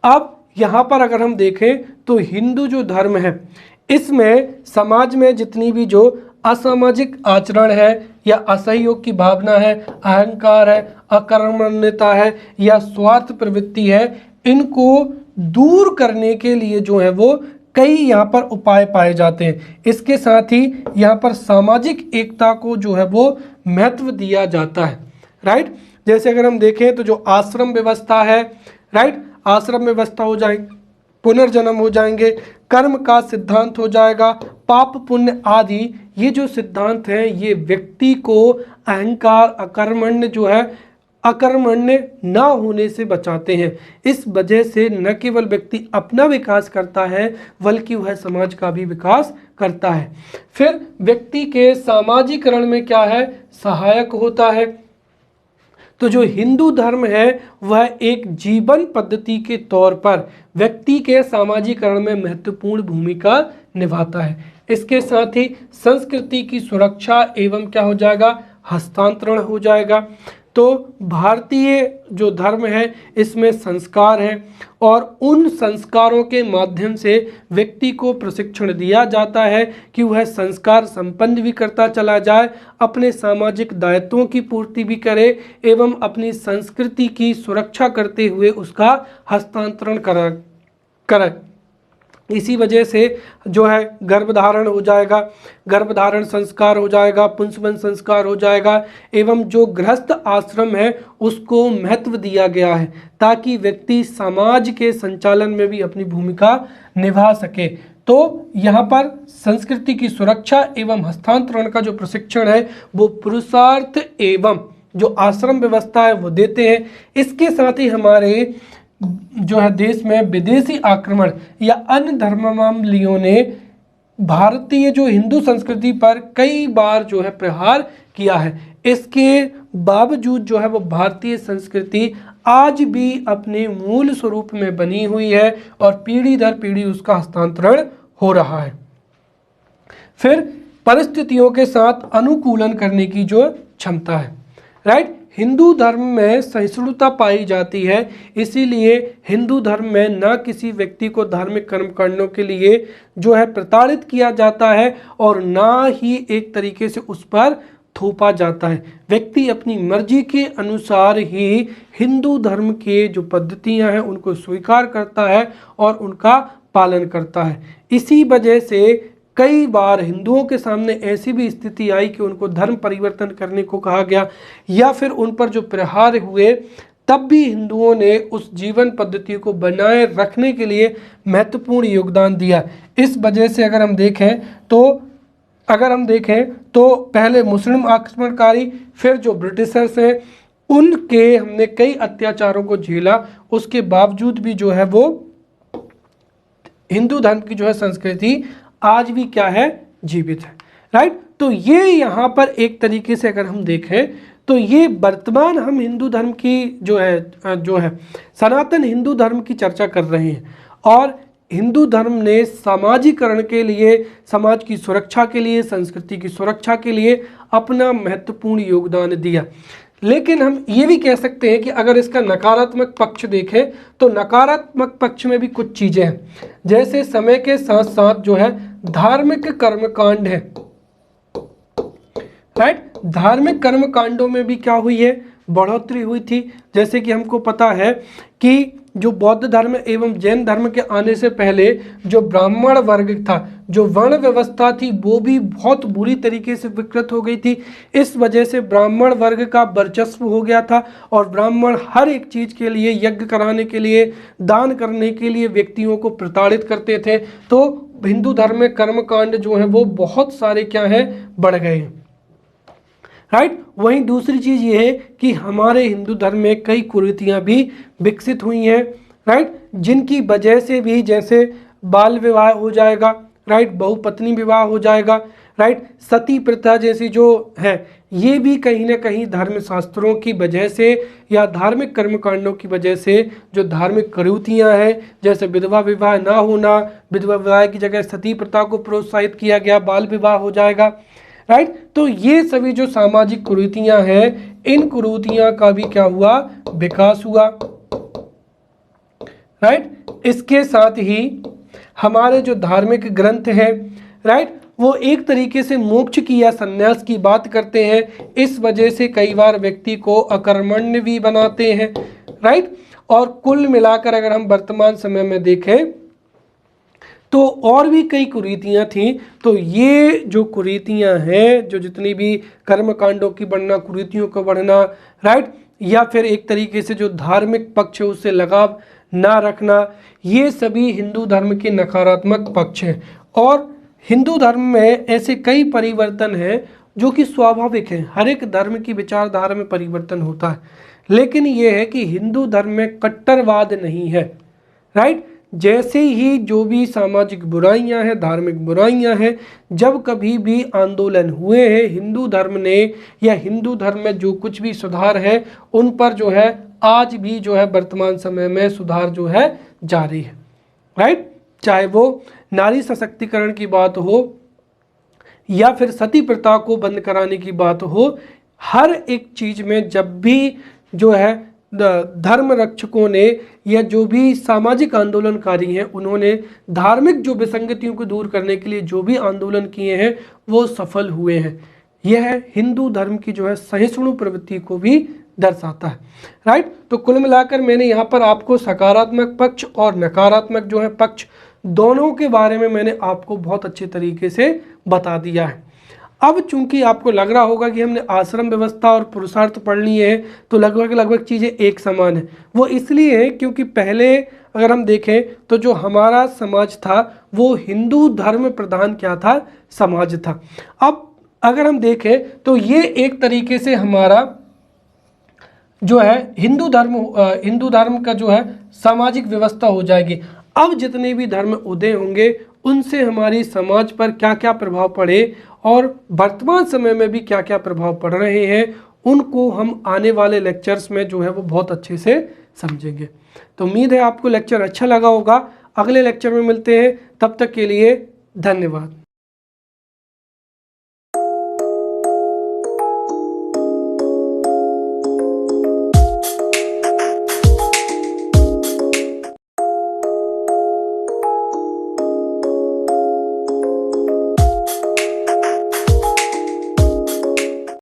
अब यहाँ पर अगर हम देखें तो हिंदू जो धर्म है इसमें समाज में जितनी भी जो असामाजिक आचरण है या असहयोग की भावना है, अहंकार है, अकर्मण्यता है या स्वार्थ प्रवृत्ति है, इनको दूर करने के लिए जो है वो कई यहाँ पर उपाय पाए जाते हैं। इसके साथ ही यहाँ पर सामाजिक एकता को जो है वो महत्व दिया जाता है, राइट। जैसे अगर हम देखें तो जो आश्रम व्यवस्था है, राइट, आश्रम व्यवस्था हो जाएगी, पुनर्जन्म हो जाएंगे, कर्म का सिद्धांत हो जाएगा, पाप पुण्य आदि ये जो सिद्धांत हैं ये व्यक्ति को अहंकार अकर्मण्य जो है अकर्मण्य ना होने से बचाते हैं। इस वजह से न केवल व्यक्ति अपना विकास करता है बल्कि वह समाज का भी विकास करता है। फिर व्यक्ति के सामाजिकरण में क्या है, सहायक होता है। तो जो हिंदू धर्म है वह एक जीवन पद्धति के तौर पर व्यक्ति के सामाजिकरण में महत्वपूर्ण भूमिका निभाता है। इसके साथ ही संस्कृति की सुरक्षा एवं क्या हो जाएगा, हस्तांतरण हो जाएगा। तो भारतीय जो धर्म है इसमें संस्कार है और उन संस्कारों के माध्यम से व्यक्ति को प्रशिक्षण दिया जाता है कि वह संस्कार संपन्न भी करता चला जाए, अपने सामाजिक दायित्वों की पूर्ति भी करे एवं अपनी संस्कृति की सुरक्षा करते हुए उसका हस्तांतरण करे। इसी वजह से जो है गर्भधारण हो जाएगा, गर्भधारण संस्कार हो जाएगा, पुंसवन संस्कार हो जाएगा एवं जो गृहस्थ आश्रम है उसको महत्व दिया गया है ताकि व्यक्ति समाज के संचालन में भी अपनी भूमिका निभा सके। तो यहाँ पर संस्कृति की सुरक्षा एवं हस्तांतरण का जो प्रशिक्षण है वो पुरुषार्थ एवं जो आश्रम व्यवस्था है वो देते हैं। इसके साथ ही हमारे जो है देश में विदेशी आक्रमण या अन्य धर्मावलंबियों ने भारतीय जो हिंदू संस्कृति पर कई बार जो है प्रहार किया है। इसके बावजूद जो है वो भारतीय संस्कृति आज भी अपने मूल स्वरूप में बनी हुई है और पीढ़ी दर पीढ़ी उसका हस्तांतरण हो रहा है। फिर परिस्थितियों के साथ अनुकूलन करने की जो क्षमता है, राइट। हिंदू धर्म में सहिष्णुता पाई जाती है, इसीलिए हिंदू धर्म में न किसी व्यक्ति को धार्मिक कर्मकांडों के लिए जो है प्रताड़ित किया जाता है और ना ही एक तरीके से उस पर थोपा जाता है। व्यक्ति अपनी मर्जी के अनुसार ही हिंदू धर्म के जो पद्धतियां हैं उनको स्वीकार करता है और उनका पालन करता है। इसी वजह से कई बार हिंदुओं के सामने ऐसी भी स्थिति आई कि उनको धर्म परिवर्तन करने को कहा गया या फिर उन पर जो प्रहार हुए तब भी हिंदुओं ने उस जीवन पद्धति को बनाए रखने के लिए महत्वपूर्ण योगदान दिया। इस वजह से अगर हम देखें तो पहले मुस्लिम आक्रमणकारी, फिर जो ब्रिटिशर्स हैं उनके हमने कई अत्याचारों को झेला, उसके बावजूद भी जो है वो हिंदू धर्म की जो है संस्कृति आज भी क्या है, जीवित है, राइट। तो ये यहाँ पर एक तरीके से अगर हम देखें तो ये वर्तमान हम हिंदू धर्म की जो है सनातन हिंदू धर्म की चर्चा कर रहे हैं और हिंदू धर्म ने सामाजिकरण के लिए, समाज की सुरक्षा के लिए, संस्कृति की सुरक्षा के लिए अपना महत्वपूर्ण योगदान दिया। लेकिन हम ये भी कह सकते हैं कि अगर इसका नकारात्मक पक्ष देखें तो नकारात्मक पक्ष में भी कुछ चीज़ें हैं, जैसे समय के साथ साथ जो है धार्मिक कर्मकांड है, राइट। धार्मिक कर्मकांडों में भी क्या हुई है, बढ़ोतरी हुई थी। जैसे कि हमको पता है कि जो बौद्ध धर्म एवं जैन धर्म के आने से पहले जो ब्राह्मण वर्ग था, जो वर्ण व्यवस्था थी, वो भी बहुत बुरी तरीके से विकृत हो गई थी। इस वजह से ब्राह्मण वर्ग का वर्चस्व हो गया था और ब्राह्मण हर एक चीज़ के लिए, यज्ञ कराने के लिए, दान करने के लिए व्यक्तियों को प्रताड़ित करते थे। तो हिंदू धर्म में कर्मकांड जो है वो बहुत सारे क्या है, बढ़ गए हैं। राइट। वहीं दूसरी चीज़ ये है कि हमारे हिंदू धर्म में कई कुरीतियाँ भी विकसित हुई हैं। राइट, जिनकी वजह से भी, जैसे बाल विवाह हो जाएगा, राइट, बहुपत्नी विवाह हो जाएगा, राइट, सती प्रथा जैसी जो है, ये भी कहीं ना कहीं धर्म शास्त्रों की वजह से या धार्मिक कर्मकांडों की वजह से जो धार्मिक कुरीतियाँ हैं, जैसे विधवा विवाह ना होना, विधवा विवाह की जगह सती प्रथा को प्रोत्साहित किया गया, बाल विवाह हो जाएगा। राइट, तो ये सभी जो सामाजिक कुरीतियां हैं, इन कुरीतियां का भी क्या हुआ, विकास हुआ। राइट, इसके साथ ही हमारे जो धार्मिक ग्रंथ हैं, राइट, वो एक तरीके से मोक्ष की या संन्यास की बात करते हैं। इस वजह से कई बार व्यक्ति को अकर्मण्य भी बनाते हैं। राइट, और कुल मिलाकर अगर हम वर्तमान समय में देखें तो और भी कई कुरीतियाँ थीं। तो ये जो कुरीतियाँ हैं, जो जितनी भी कर्मकांडों की बढ़ना, कुरीतियों का बढ़ना, राइट, या फिर एक तरीके से जो धार्मिक पक्ष है उससे लगाव ना रखना, ये सभी हिंदू धर्म के नकारात्मक पक्ष हैं। और हिंदू धर्म में ऐसे कई परिवर्तन हैं जो कि स्वाभाविक हैं। हर एक धर्म की विचारधारा में परिवर्तन होता है, लेकिन ये है कि हिंदू धर्म में कट्टरवाद नहीं है। राइट, जैसे ही जो भी सामाजिक बुराइयां हैं, धार्मिक बुराइयां हैं, जब कभी भी आंदोलन हुए हैं हिंदू धर्म ने, या हिंदू धर्म में जो कुछ भी सुधार है, उन पर जो है आज भी जो है वर्तमान समय में सुधार जो है जारी है। राइट, चाहे वो नारी सशक्तिकरण की बात हो या फिर सती प्रथा को बंद कराने की बात हो, हर एक चीज में जब भी जो है धर्म रक्षकों ने या जो भी सामाजिक आंदोलनकारी हैं, उन्होंने धार्मिक जो विसंगतियों को दूर करने के लिए जो भी आंदोलन किए हैं वो सफल हुए हैं। यह हिंदू धर्म की जो है सहिष्णु प्रवृत्ति को भी दर्शाता है। राइट, तो कुल मिलाकर मैंने यहाँ पर आपको सकारात्मक पक्ष और नकारात्मक जो है पक्ष दोनों के बारे में मैंने आपको बहुत अच्छे तरीके से बता दिया है। अब चूंकि आपको लग रहा होगा कि हमने आश्रम व्यवस्था और पुरुषार्थ पढ़ लिए हैं, तो लगभग चीज़ें एक समान है। वो इसलिए है क्योंकि पहले अगर हम देखें तो जो हमारा समाज था वो हिंदू धर्म प्रधान क्या था, समाज था। अब अगर हम देखें तो ये एक तरीके से हमारा जो है हिंदू धर्म का जो है सामाजिक व्यवस्था हो जाएगी। अब जितने भी धर्म उदय होंगे उनसे हमारी समाज पर क्या क्या प्रभाव पड़े और वर्तमान समय में भी क्या क्या प्रभाव पड़ रहे हैं, उनको हम आने वाले लेक्चर्स में जो है वो बहुत अच्छे से समझेंगे। तो उम्मीद है आपको लेक्चर अच्छा लगा होगा। अगले लेक्चर में मिलते हैं, तब तक के लिए धन्यवाद।